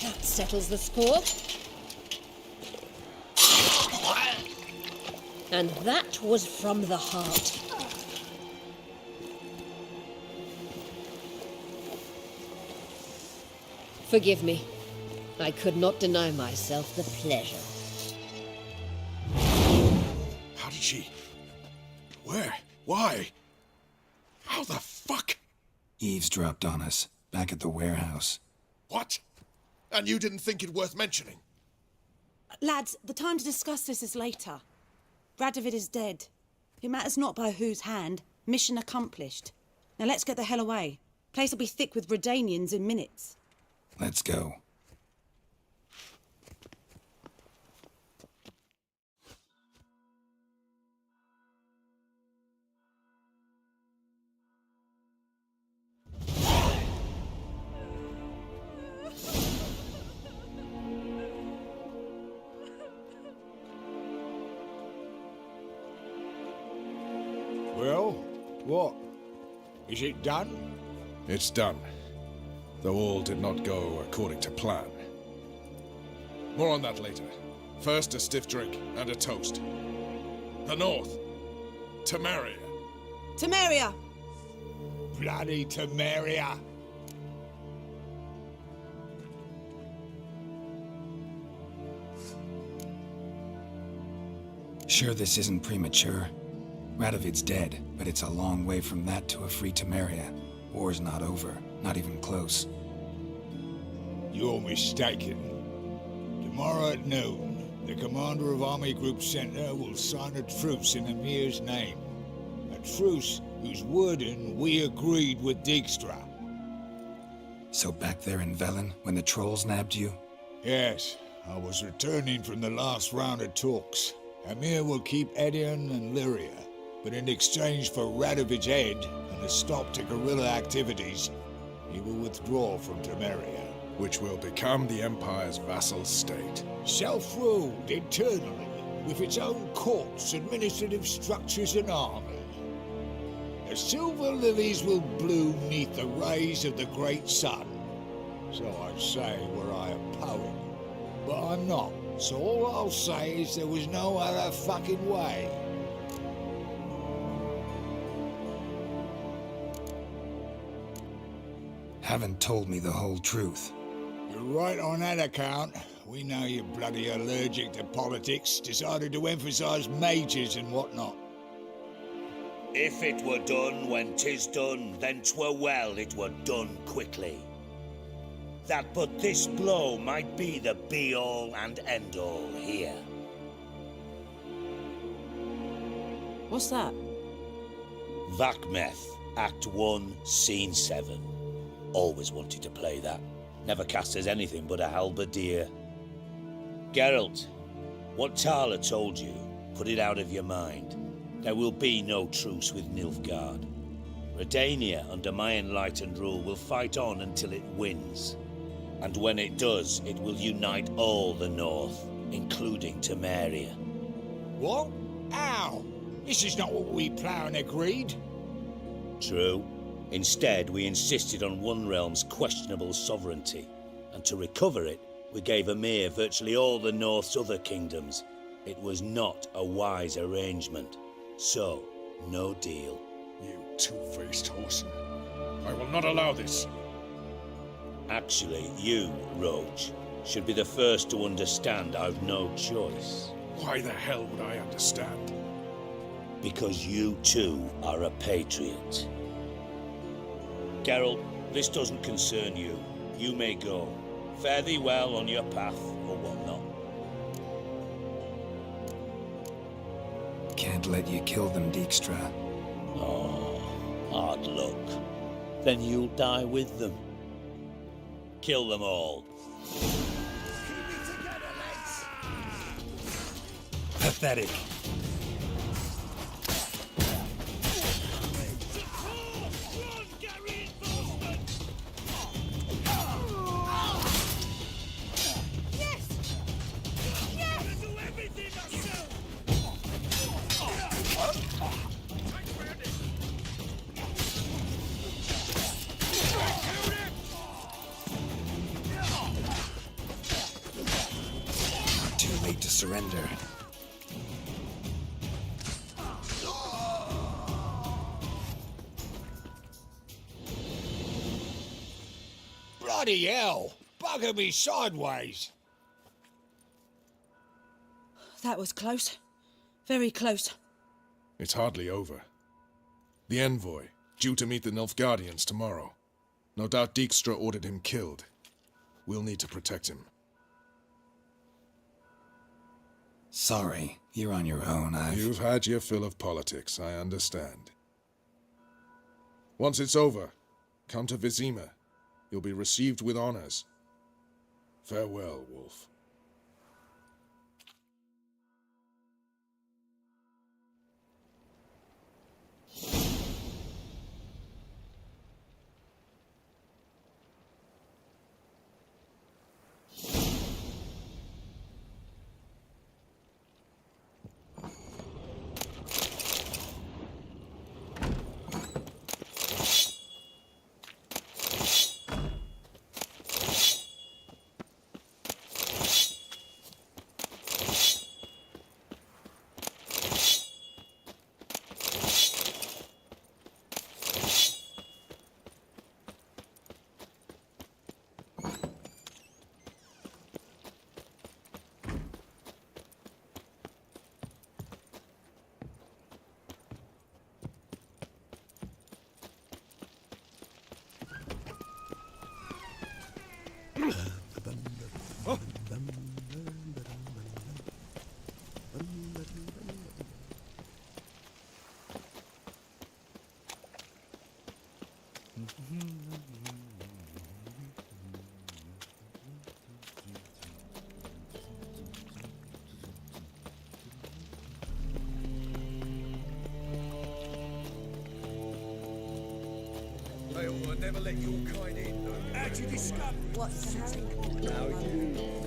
That settles the score. And that was from the heart. Forgive me. I could not deny myself the pleasure. How did she... Where? Why? How the fuck? Eavesdropped on us, back at the warehouse. What? And you didn't think it worth mentioning? Lads, the time to discuss this is later. Radovid is dead. It matters not by whose hand. Mission accomplished. Now let's get the hell away. Place will be thick with Redanians in minutes. Let's go. Well, what? Is it done? It's done. Though all did not go according to plan. More on that later. First, a stiff drink and a toast. The North. Temeria. Temeria! Bloody Temeria! Sure this isn't premature? Radovid's dead, but it's a long way from that to a free Temeria. War's not over, not even close. You're mistaken. Tomorrow at noon, the commander of Army Group Center will sign a truce in Emir's name. A truce whose wording we agreed with Dijkstra. So back there in Velen, when the trolls nabbed you? Yes, I was returning from the last round of talks. Emir will keep Edion and Lyria, but in exchange for Radovid's head and a stop to guerrilla activities, he will withdraw from Temeria. Which will become the Empire's vassal state. Self-ruled internally, with its own courts, administrative structures and army. The silver lilies will bloom neath the rays of the great sun. So I say were I a poet. But I'm not, so all I'll say is there was no other fucking way. Haven't told me the whole truth. You're right on that account. We know you're bloody allergic to politics, decided to emphasize majors and whatnot. If it were done when 'tis done, then 'twere well it were done quickly. That but this blow might be the be-all and end-all here. What's that? Vakmeth, Act 1, Scene 7. Always wanted to play that. Never cast as anything but a halberdier. Geralt, what Tala told you, put it out of your mind. There will be no truce with Nilfgaard. Redania, under my enlightened rule, will fight on until it wins. And when it does, it will unite all the North, including Temeria. What? How? This is not what we Plough agreed. True. Instead, we insisted on one realm's questionable sovereignty, and to recover it, we gave Emir virtually all the North's other kingdoms. It was not a wise arrangement. So, no deal. You two-faced whoreson. I will not allow this. Actually, you, Roach, should be the first to understand I've no choice. Why the hell would I understand? Because you too are a patriot. Geralt, this doesn't concern you. You may go. Fare thee well on your path, or whatnot. Can't let you kill them, Dijkstra. Oh, hard luck. Then you'll die with them. Kill them all. Pathetic. To surrender. Bloody hell! Look at me sideways. That was close. Very close. It's hardly over. The envoy, due to meet the Nilfgaardians tomorrow. No doubt Dijkstra ordered him killed. We'll need to protect him. Sorry, you're on your own. You've had your fill of politics, I understand. Once it's over, come to Vizima. You'll be received with honors. Farewell, Wolf. They will never let your kind in. How'd you discover? What's happening? How you?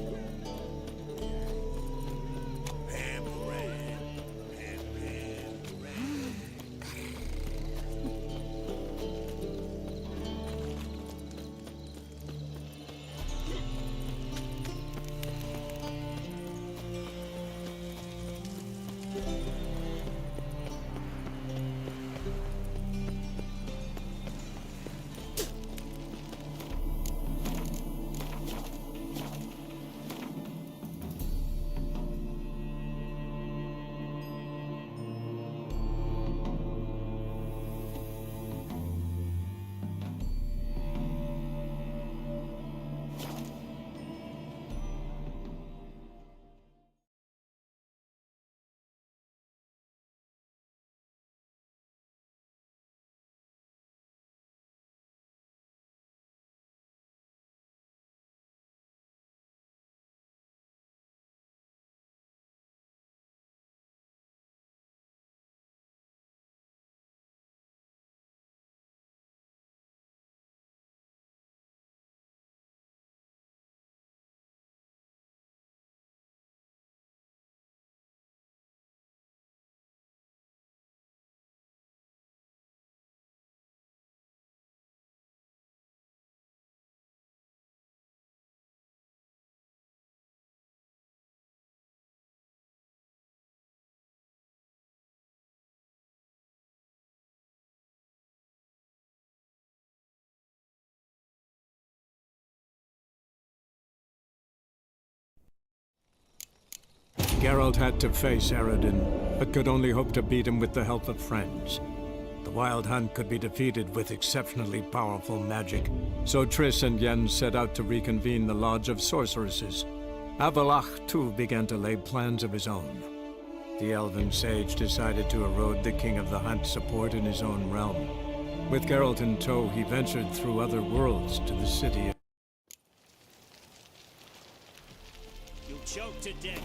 Geralt had to face Eredin, but could only hope to beat him with the help of friends. The Wild Hunt could be defeated with exceptionally powerful magic, so Triss and Yen set out to reconvene the Lodge of Sorceresses. Avalach, too, began to lay plans of his own. The elven sage decided to erode the King of the Hunt's support in his own realm. With Geralt in tow, he ventured through other worlds to the city. You'll choke to death.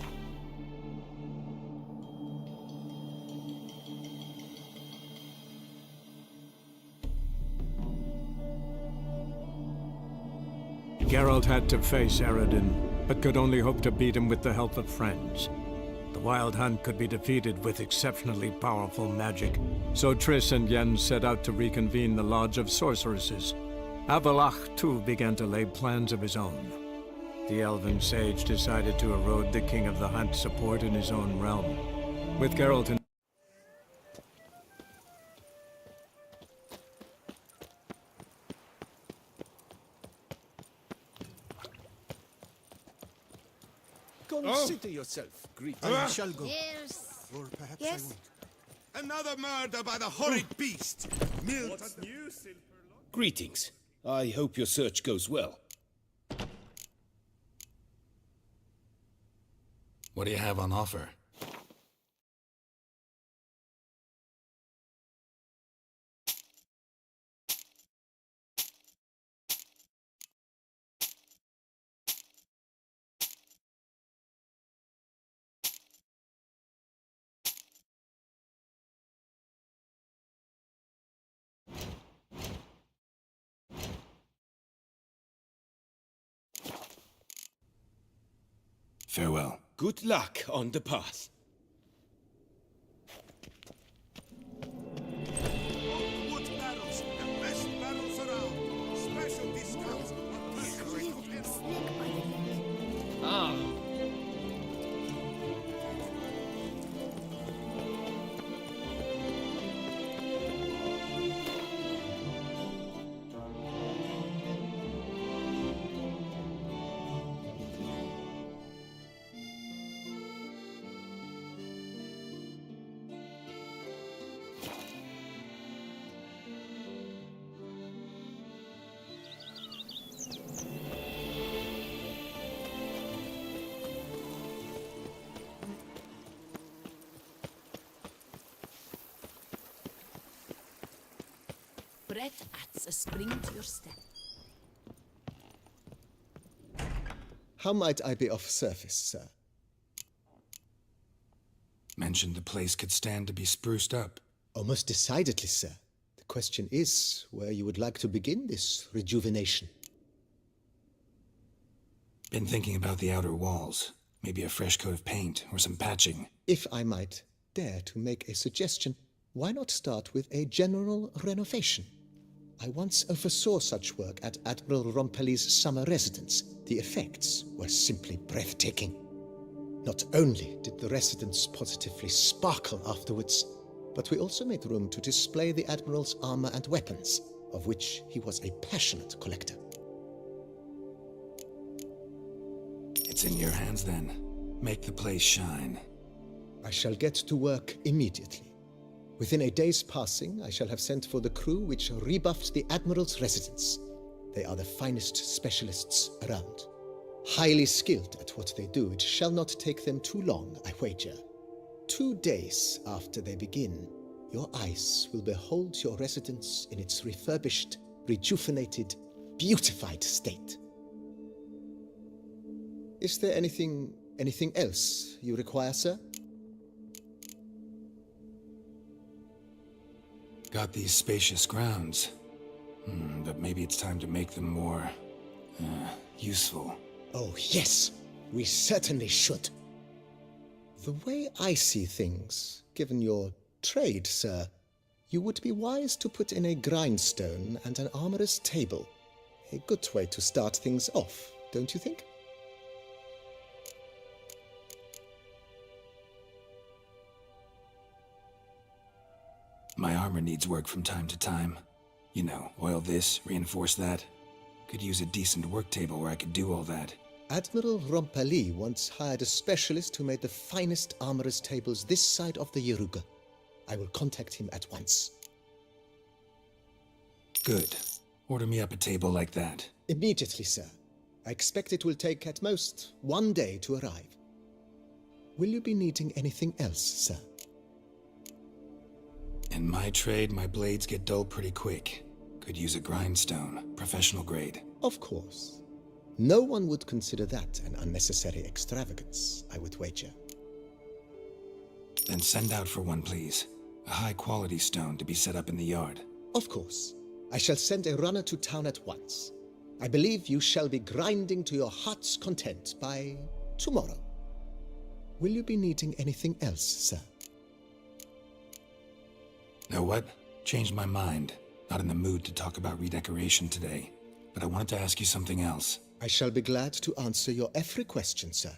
Geralt had to face Eredin, but could only hope to beat him with the help of friends. The Wild Hunt could be defeated with exceptionally powerful magic, so Triss and Yen set out to reconvene the Lodge of Sorceresses. Avalach, too, began to lay plans of his own. The elven sage decided to erode the King of the Hunt's support in his own realm. With Geralt in Consider yourself, great. I shall go. Yes. Or perhaps Yes? I won't. Another murder by the horrid beast! What's new, Silver? Greetings. I hope your search goes well. What do you have on offer? Farewell. Good luck on the path. Wood barrels, the best barrels around. Special discounts. Ah. Bread adds a spring to your step. How might I be of service, sir? Mentioned the place could stand to be spruced up. Oh, most decidedly, sir. The question is where you would like to begin this rejuvenation. Been thinking about the outer walls. Maybe a fresh coat of paint or some patching. If I might dare to make a suggestion, why not start with a general renovation? I once oversaw such work at Admiral Rompelli's summer residence. The effects were simply breathtaking. Not only did the residence positively sparkle afterwards, but we also made room to display the Admiral's armor and weapons, of which he was a passionate collector. It's in your hands then. Make the place shine. I shall get to work immediately. Within a day's passing, I shall have sent for the crew which rebuffed the Admiral's residence. They are the finest specialists around. Highly skilled at what they do, it shall not take them too long, I wager. 2 days after they begin, your eyes will behold your residence in its refurbished, rejuvenated, beautified state. Is there anything else you require, sir? Got these spacious grounds. But maybe it's time to make them more useful. Oh, yes. We certainly should. The way I see things, given your trade, sir, you would be wise to put in a grindstone and an armorer's table. A good way to start things off, don't you think? My armor needs work from time to time. You know, oil this, reinforce that. Could use a decent work table where I could do all that. Admiral Rompelli once hired a specialist who made the finest armorer's tables this side of the Yaruga. I will contact him at once. Good. Order me up a table like that. Immediately, sir. I expect it will take at most 1 day to arrive. Will you be needing anything else, sir? In my trade, my blades get dull pretty quick. Could use a grindstone, professional grade. Of course. No one would consider that an unnecessary extravagance, I would wager. Then send out for one, please. A high-quality stone to be set up in the yard. Of course. I shall send a runner to town at once. I believe you shall be grinding to your heart's content by tomorrow. Will you be needing anything else, sir? Know what? Changed my mind. Not in the mood to talk about redecoration today. But I wanted to ask you something else. I shall be glad to answer your every question, sir.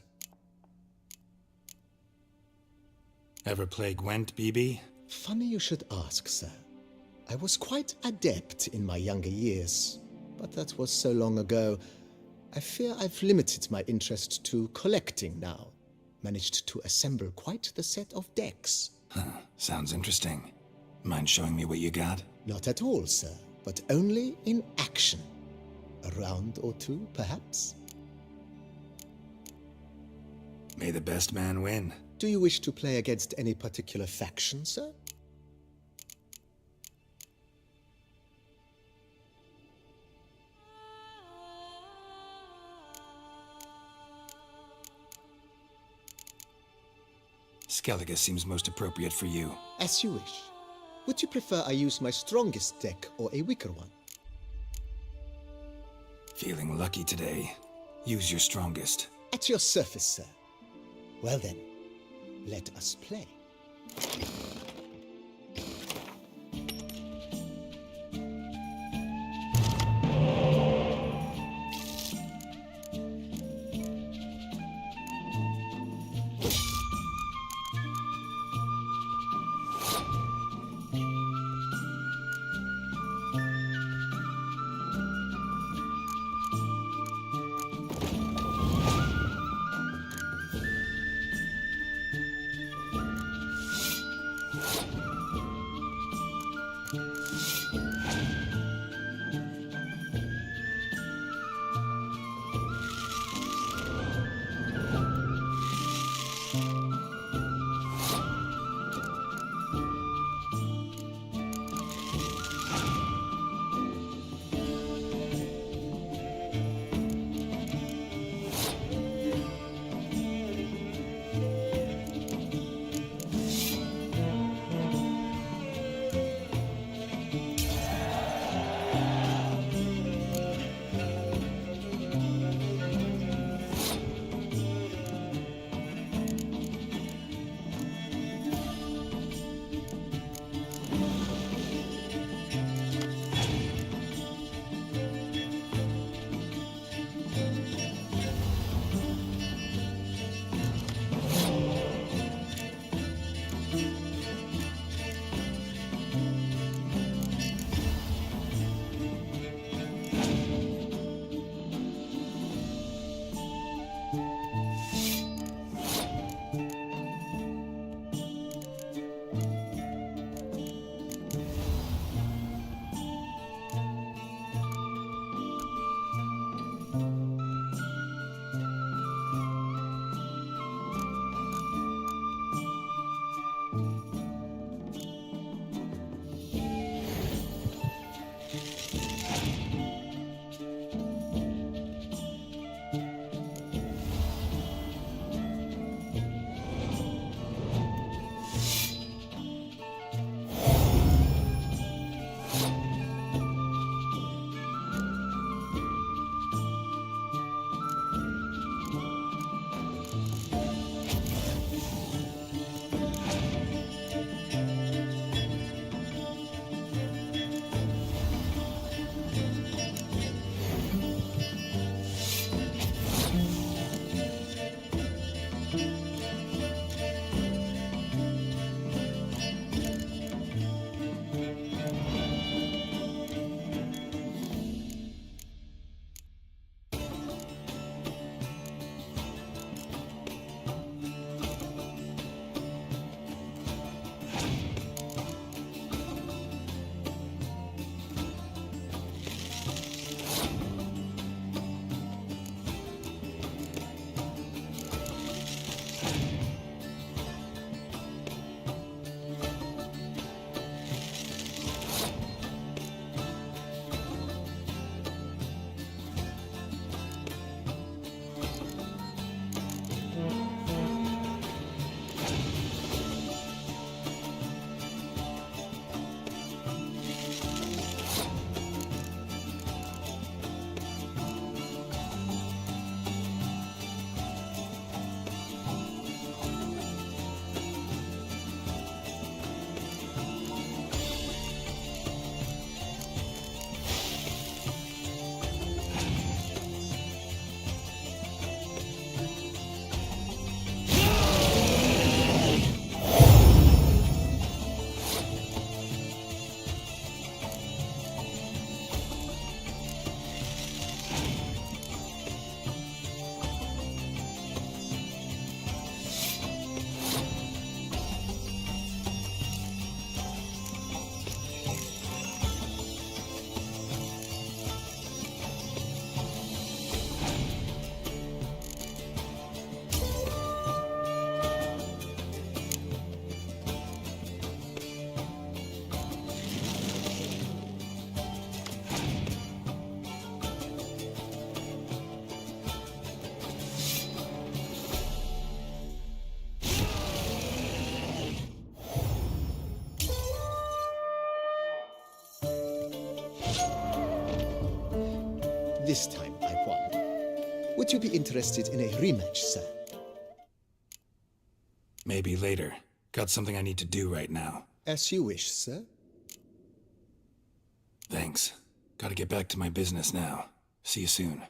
Ever play Gwent, BB? Funny you should ask, sir. I was quite adept in my younger years, but that was so long ago. I fear I've limited my interest to collecting now. Managed to assemble quite the set of decks. Huh, sounds interesting. Mind showing me what you got? Not at all, sir, but only in action. A round or two, perhaps? May the best man win. Do you wish to play against any particular faction, sir? Skellige seems most appropriate for you. As you wish. Would you prefer I use my strongest deck or a weaker one? Feeling lucky today. Use your strongest. At your service, sir. Well then, let us play. This time I won. Would you be interested in a rematch, sir? Maybe later. Got something I need to do right now. As you wish, sir. Thanks. Gotta get back to my business now. See you soon.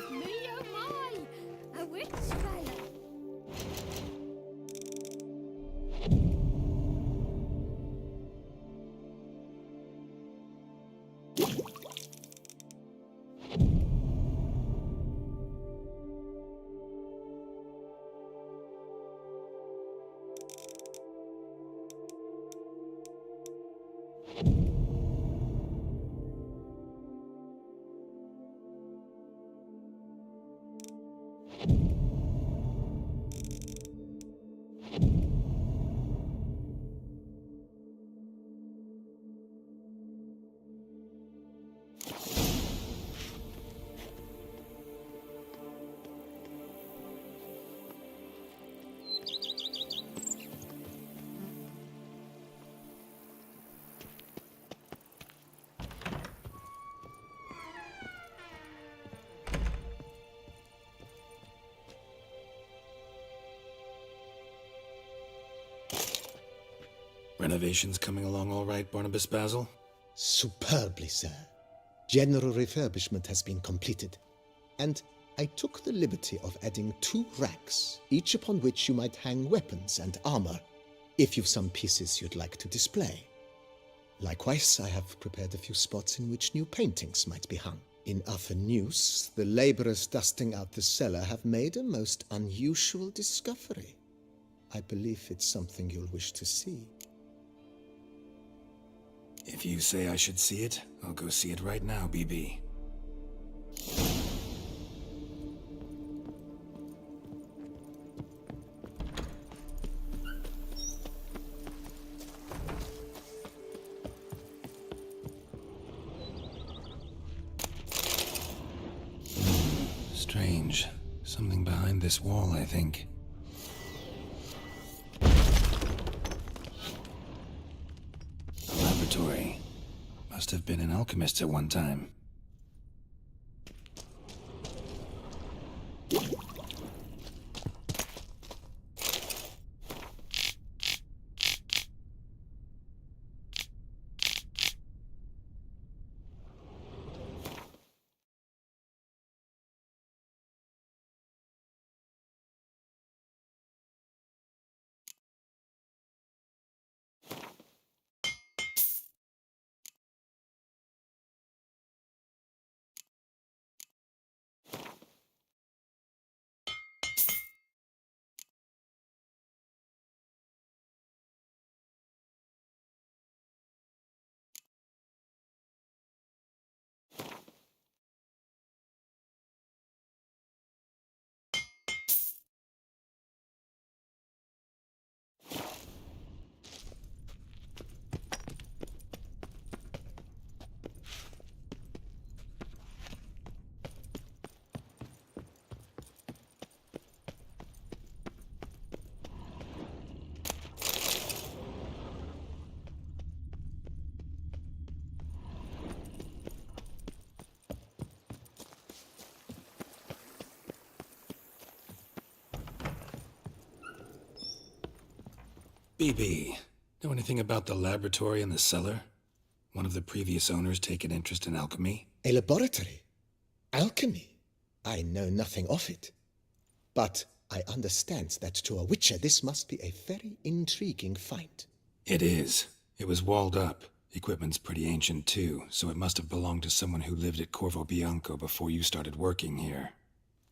Me oh my! A witch fella! Renovations coming along all right, Barnabas Basil? Superbly, sir. General refurbishment has been completed. And I took the liberty of adding 2 racks, each upon which you might hang weapons and armor, if you've some pieces you'd like to display. Likewise, I have prepared a few spots in which new paintings might be hung. In other news, the laborers dusting out the cellar have made a most unusual discovery. I believe it's something you'll wish to see. If you say I should see it, I'll go see it right now, BB. Strange. Something behind this wall, I think. Laboratory. Must have been an alchemist at one time. BB, know anything about the laboratory in the cellar? One of the previous owners take an interest in alchemy? A laboratory? Alchemy? I know nothing of it. But I understand that to a witcher this must be a very intriguing find. It is. It was walled up. Equipment's pretty ancient too, so it must have belonged to someone who lived at Corvo Bianco before you started working here.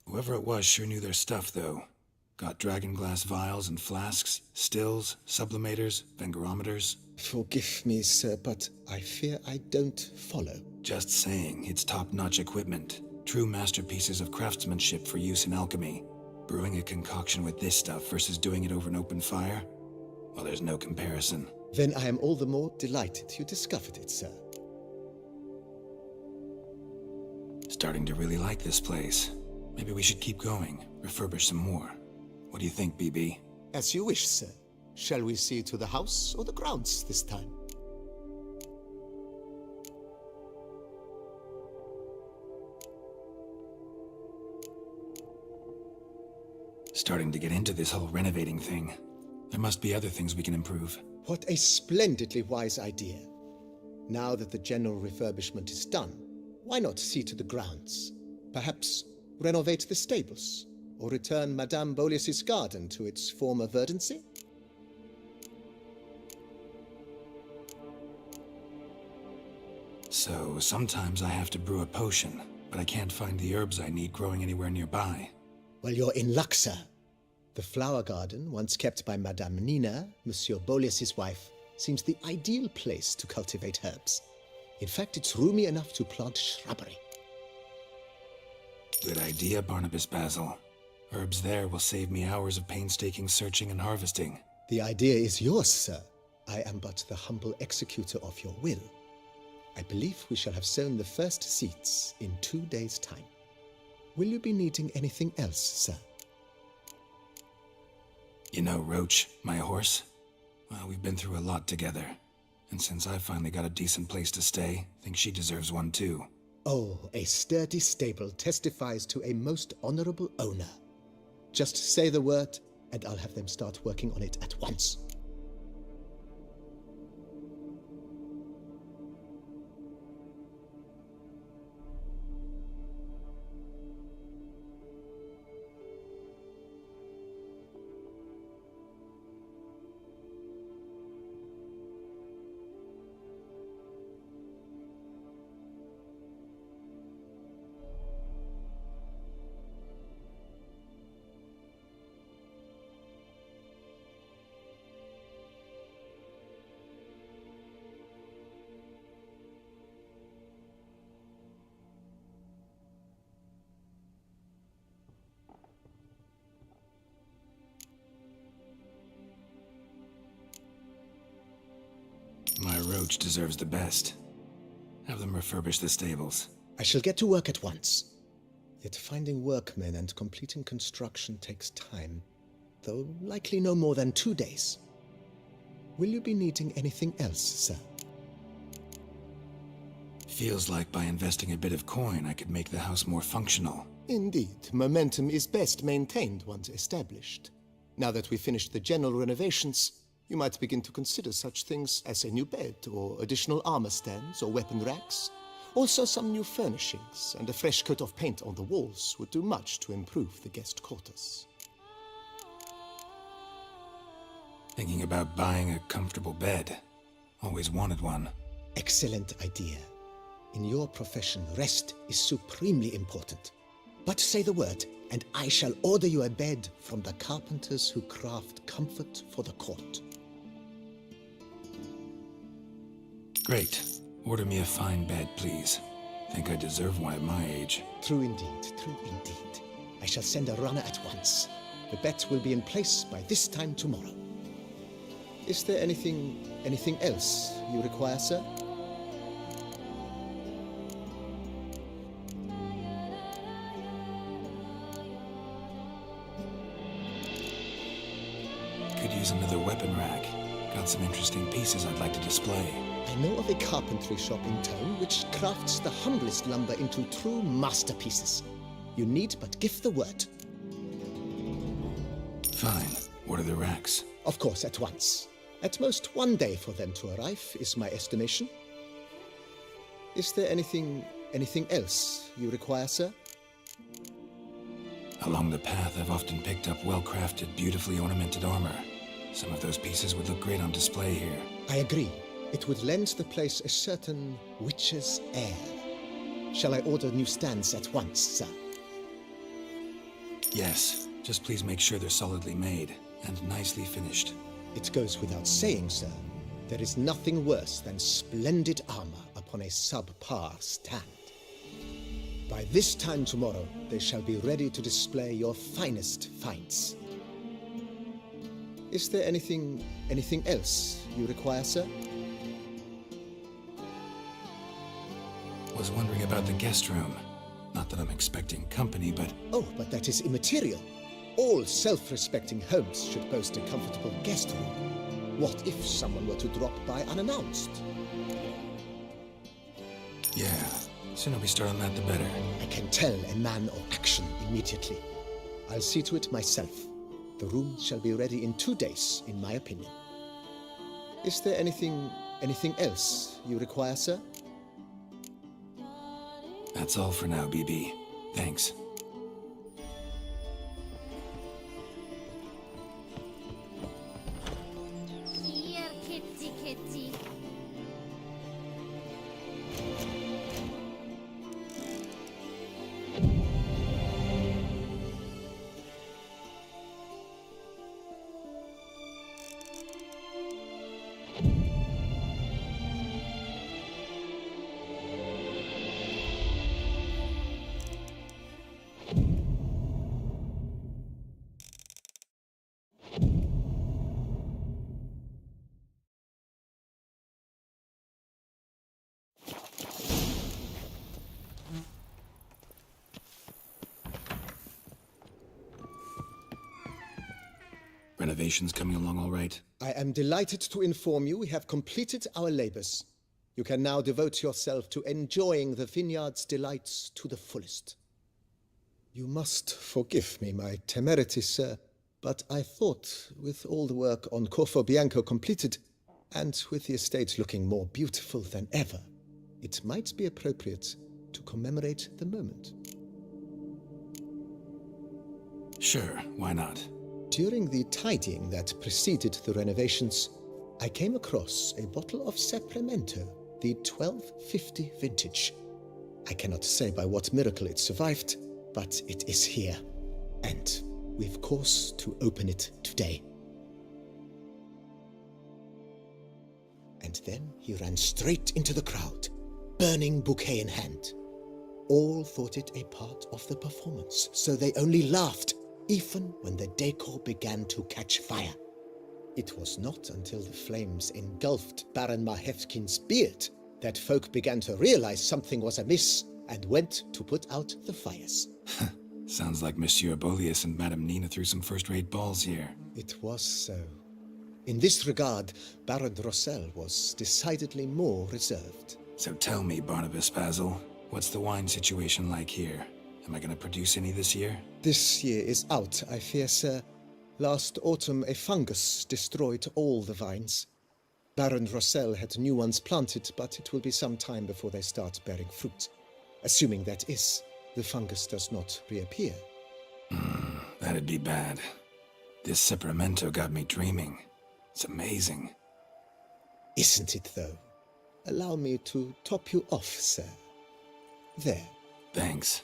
Whoever it was sure knew their stuff, though. Got dragon glass vials and flasks, stills, sublimators, vengerometers. Forgive me, sir, but I fear I don't follow. Just saying, it's top-notch equipment. True masterpieces of craftsmanship for use in alchemy. Brewing a concoction with this stuff versus doing it over an open fire? Well, there's no comparison. Then I am all the more delighted you discovered it, sir. Starting to really like this place. Maybe we should keep going, refurbish some more. What do you think, BB? As you wish, sir. Shall we see to the house or the grounds this time? Starting to get into this whole renovating thing. There must be other things we can improve. What a splendidly wise idea. Now that the general refurbishment is done, why not see to the grounds? Perhaps renovate the stables, or return Madame Boleus's garden to its former verdancy? So, sometimes I have to brew a potion, but I can't find the herbs I need growing anywhere nearby. Well, you're in luck, sir. The flower garden, once kept by Madame Nina, Monsieur Boleus's wife, seems the ideal place to cultivate herbs. In fact, it's roomy enough to plant shrubbery. Good idea, Barnabas Basil. Herbs there will save me hours of painstaking searching and harvesting. The idea is yours, sir. I am but the humble executor of your will. I believe we shall have sown the first seeds in 2 days' time. Will you be needing anything else, sir? You know Roach, my horse? Well, we've been through a lot together. And since I finally got a decent place to stay, I think she deserves one too. Oh, a sturdy stable testifies to a most honorable owner. Just say the word, and I'll have them start working on it at once. My Roach deserves the best. Have them refurbish the stables. I shall get to work at once. Yet finding workmen and completing construction takes time, though likely no more than 2 days. Will you be needing anything else, sir? Feels like by investing a bit of coin, I could make the house more functional. Indeed, momentum is best maintained once established. Now that we've finished the general renovations, you might begin to consider such things as a new bed, or additional armor stands, or weapon racks. Also, some new furnishings and a fresh coat of paint on the walls would do much to improve the guest quarters. Thinking about buying a comfortable bed. Always wanted one. Excellent idea. In your profession, rest is supremely important. But say the word, and I shall order you a bed from the carpenters who craft comfort for the court. Great. Order me a fine bed, please. Think I deserve one at my age. True indeed, true indeed. I shall send a runner at once. The bet will be in place by this time tomorrow. Is there anything else you require, sir? Could use another weapon rack. Got some interesting pieces I'd like to display. I know of a carpentry shop in town which crafts the humblest lumber into true masterpieces. You need but give the word. Fine. Order the racks. Of course, at once. At most 1 day for them to arrive, is my estimation. Is there anything else you require, sir? Along the path, I've often picked up well-crafted, beautifully ornamented armor. Some of those pieces would look great on display here. I agree. It would lend the place a certain witch's air. Shall I order new stands at once, sir? Yes. Just please make sure they're solidly made and nicely finished. It goes without saying, sir. There is nothing worse than splendid armor upon a subpar stand. By this time tomorrow, they shall be ready to display your finest finds. Is there anything else you require, sir? Was wondering about the guest room. Not that I'm expecting company, but... Oh, but that is immaterial. All self-respecting homes should boast a comfortable guest room. What if someone were to drop by unannounced? Yeah, sooner we start on that, the better. I can tell a man of action immediately. I'll see to it myself. The room shall be ready in 2 days, in my opinion. Is there anything else you require, sir? That's all for now, BB. Thanks. Here, kitty, kitty. Renovations coming along all right? I am delighted to inform you we have completed our labors. You can now devote yourself to enjoying the vineyard's delights to the fullest. You must forgive me my temerity, sir, but I thought, with all the work on Corfo Bianco completed, and with the estate looking more beautiful than ever, it might be appropriate to commemorate the moment. Sure, why not? During the tidying that preceded the renovations, I came across a bottle of Sapramento, the 1250 vintage. I cannot say by what miracle it survived, but it is here, and we've cause to open it today. And then he ran straight into the crowd, burning bouquet in hand. All thought it a part of the performance, so they only laughed, even when the decor began to catch fire. It was not until the flames engulfed Baron Mahevkin's beard that folk began to realize something was amiss and went to put out the fires. Sounds like Monsieur Bolius and Madame Nina threw some first-rate balls here. It was so. In this regard, Baron Rossel was decidedly more reserved. So tell me, Barnabas Basil, what's the wine situation like here? Am I going to produce any this year? This year is out, I fear, sir. Last autumn, a fungus destroyed all the vines. Baron Rossel had new ones planted, but it will be some time before they start bearing fruit. Assuming, that is, the fungus does not reappear. That'd be bad. This Sapramento got me dreaming. It's amazing. Isn't it, though? Allow me to top you off, sir. There. Thanks.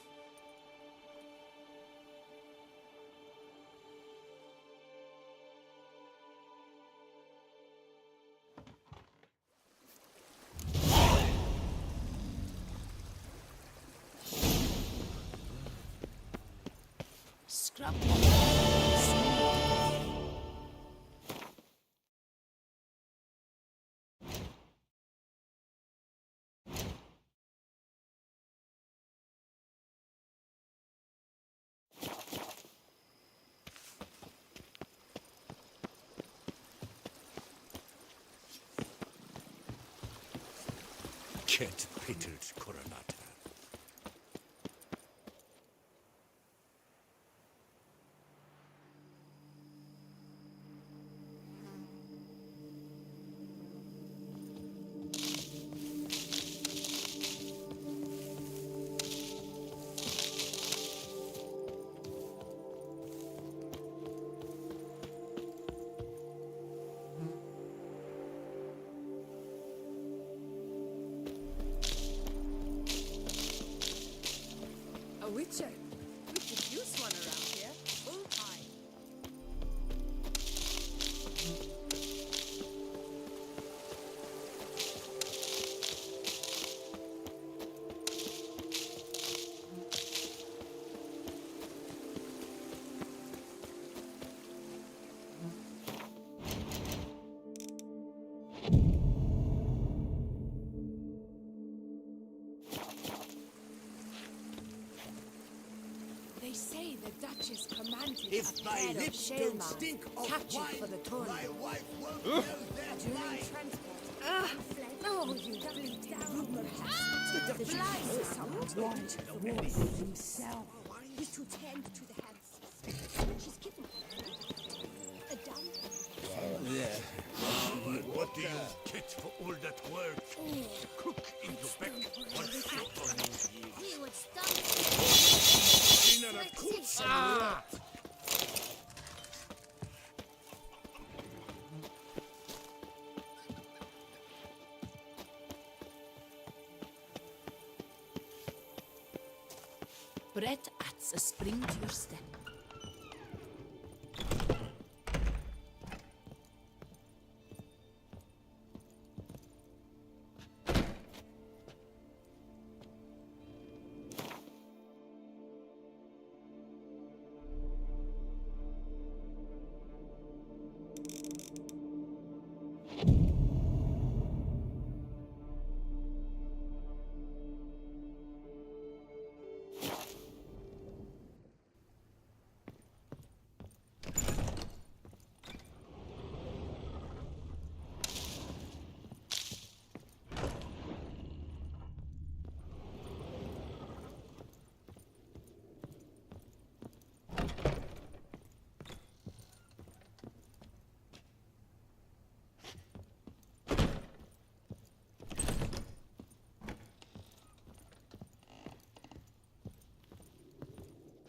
Scrub. Get Peter's Coronata. A witcher. We could use one around here. Full time. say the Duchess commanded If a my pair of lips shale don't mouths stink of captured wine, for the tournament. my wife won't know that During mine. transport, oh, you bleeding rumor has it. The flies someone warned the wolf himself. He's to tend to the hands. She's given a dump. What do you get for all that work? Cook in Quebec was shot on you. He would stop. Ah! Brett adds a spring to your step.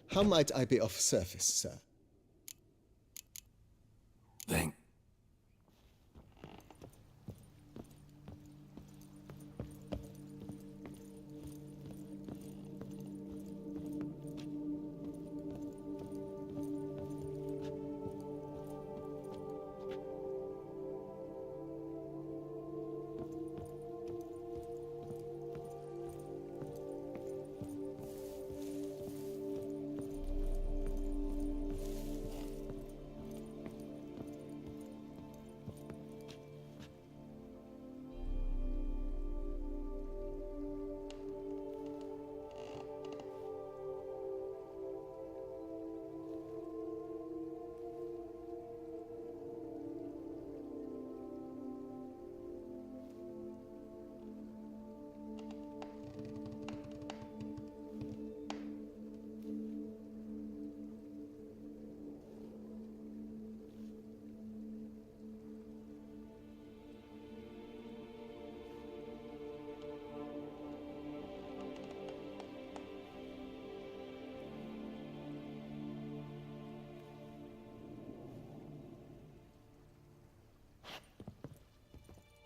How might I be of service, sir? Thank.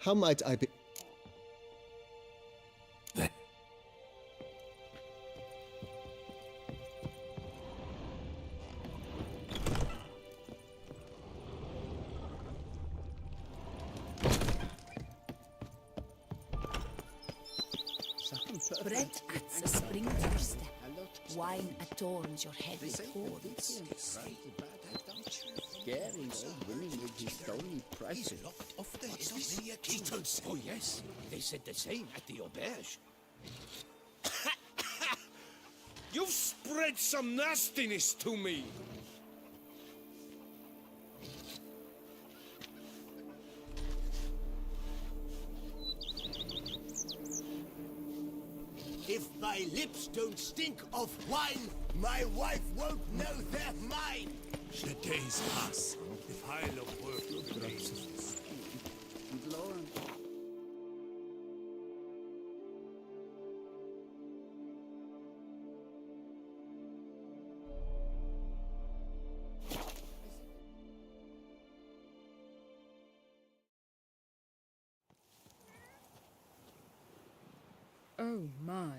How might I be... Bread adds a spring to your step. Wine adorns your head with horns. Scaring old women with his stony prices. He's locked off the head of Keatons. Oh, yes. They said the same at the auberge. You've spread some nastiness to me. If my lips don't stink of wine, my wife won't know they're mine. The days pass. The pile of work remains. Oh my.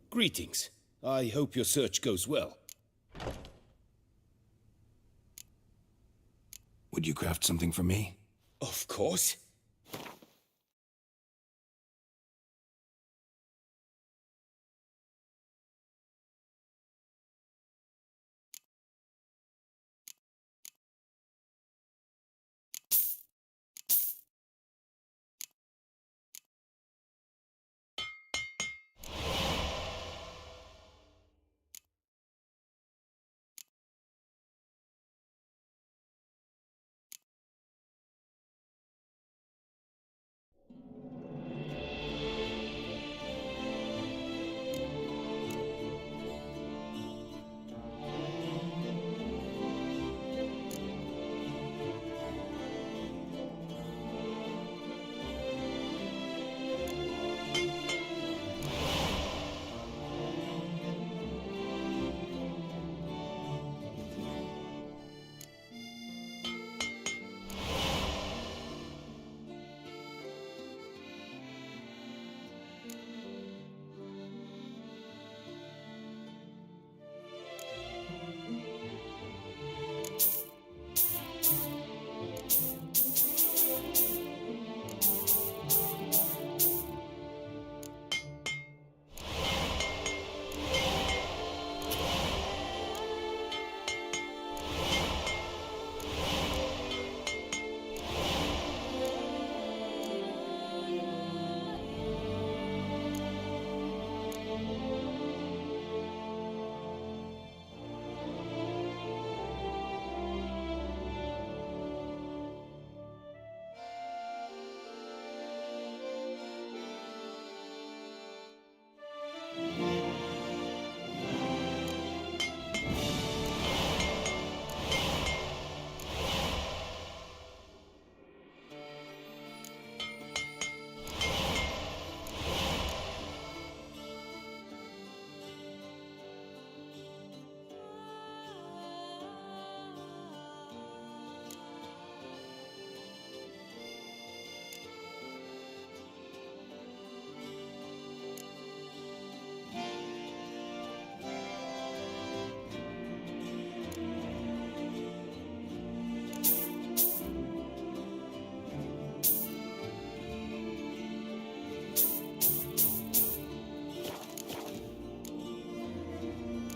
Greetings. I hope your search goes well. Would you craft something for me? Of course.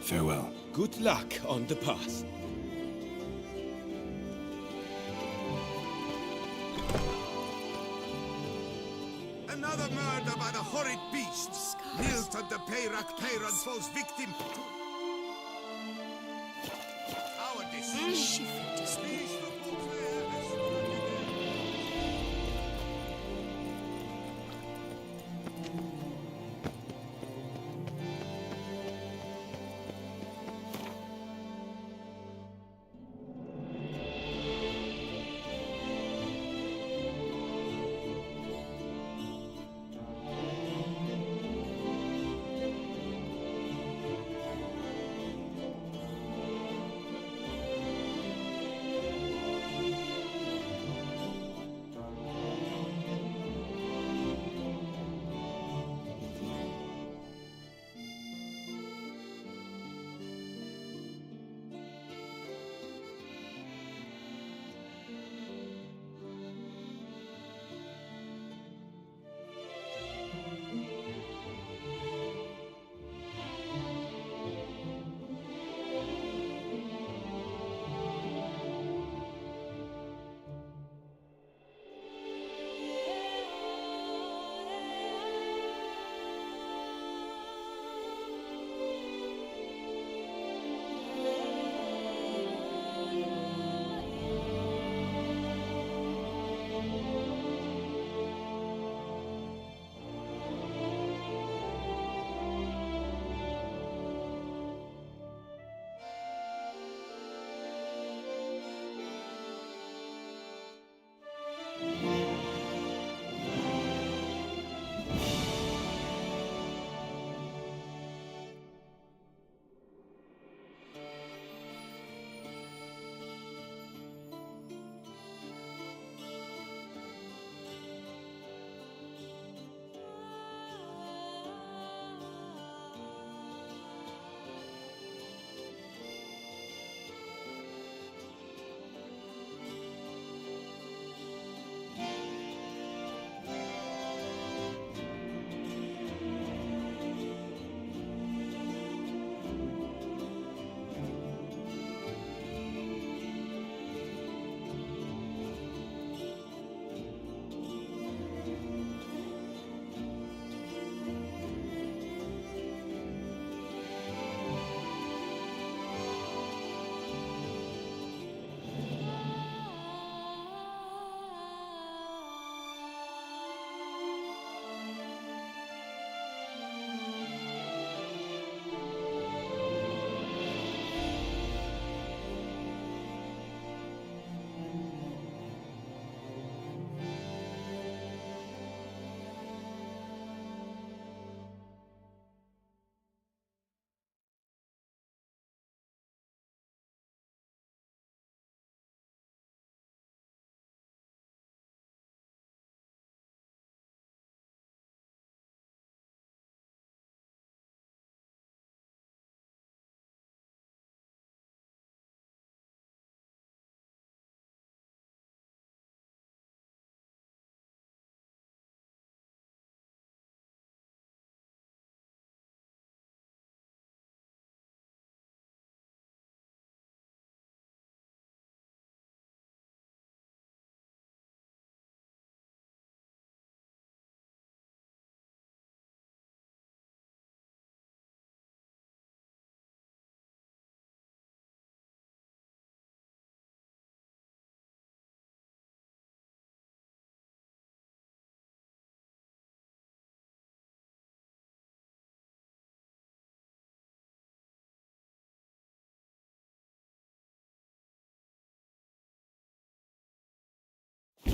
Farewell. Good luck on the path. Another murder by the horrid beasts. Nilton the Peyrak Peyran falls victim to our decision. Please report where as soon as you're there.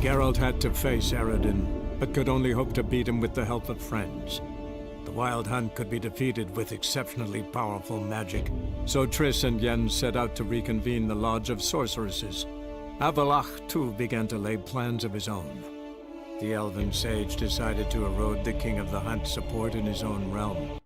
Geralt had to face Eredin, but could only hope to beat him with the help of friends. The Wild Hunt could be defeated with exceptionally powerful magic, so Triss and Yen set out to reconvene the Lodge of Sorceresses. Avalach, too, began to lay plans of his own. The elven sage decided to erode the King of the Hunt's support in his own realm.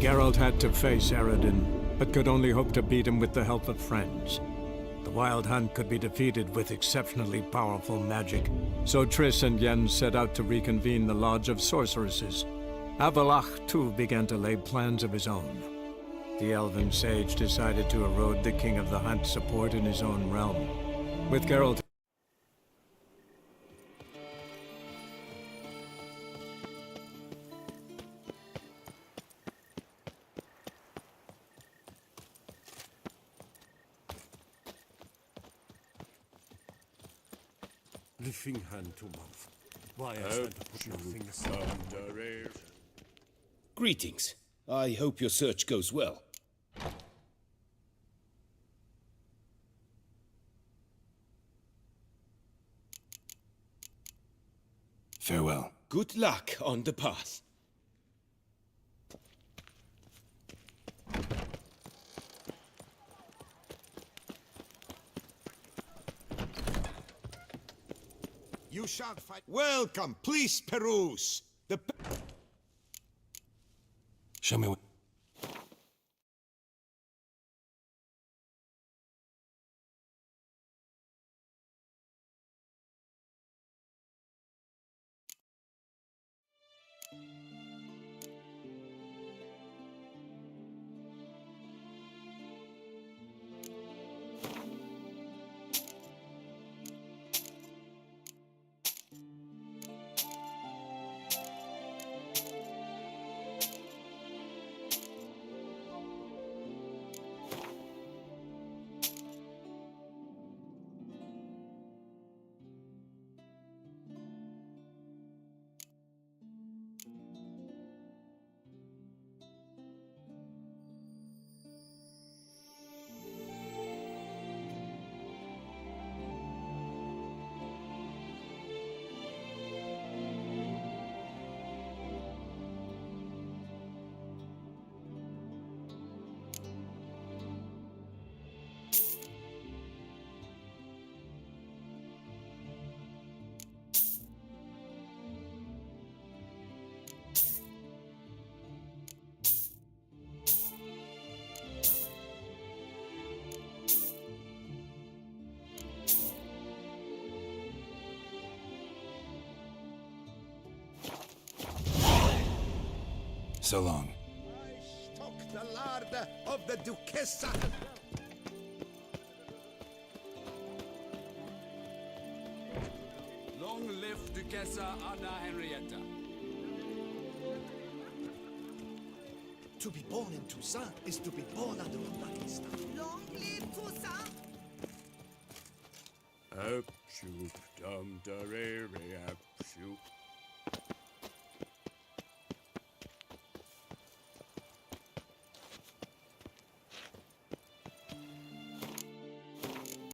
Geralt had to face Eredin, but could only hope to beat him with the help of friends. The Wild Hunt could be defeated with exceptionally powerful magic, so Triss and Yen set out to reconvene the Lodge of Sorceresses. Avalach, too, began to lay plans of his own. The elven sage decided to erode the King of the Hunt's support in his own realm. With Geralt... Lifting hand to mouth. Why I stand to put nothing aside. Greetings. I hope your search goes well. Farewell. Good luck on the path. You shan't fight. Welcome, please peruse. Show me what... So long. I stock the larder of the Duchessa. Long live Duchessa Anna Henrietta. To be born in Toussaint is to be born under a lucky star. Long live Toussaint! Up, shoop, dum, da, re, re, up, shoop.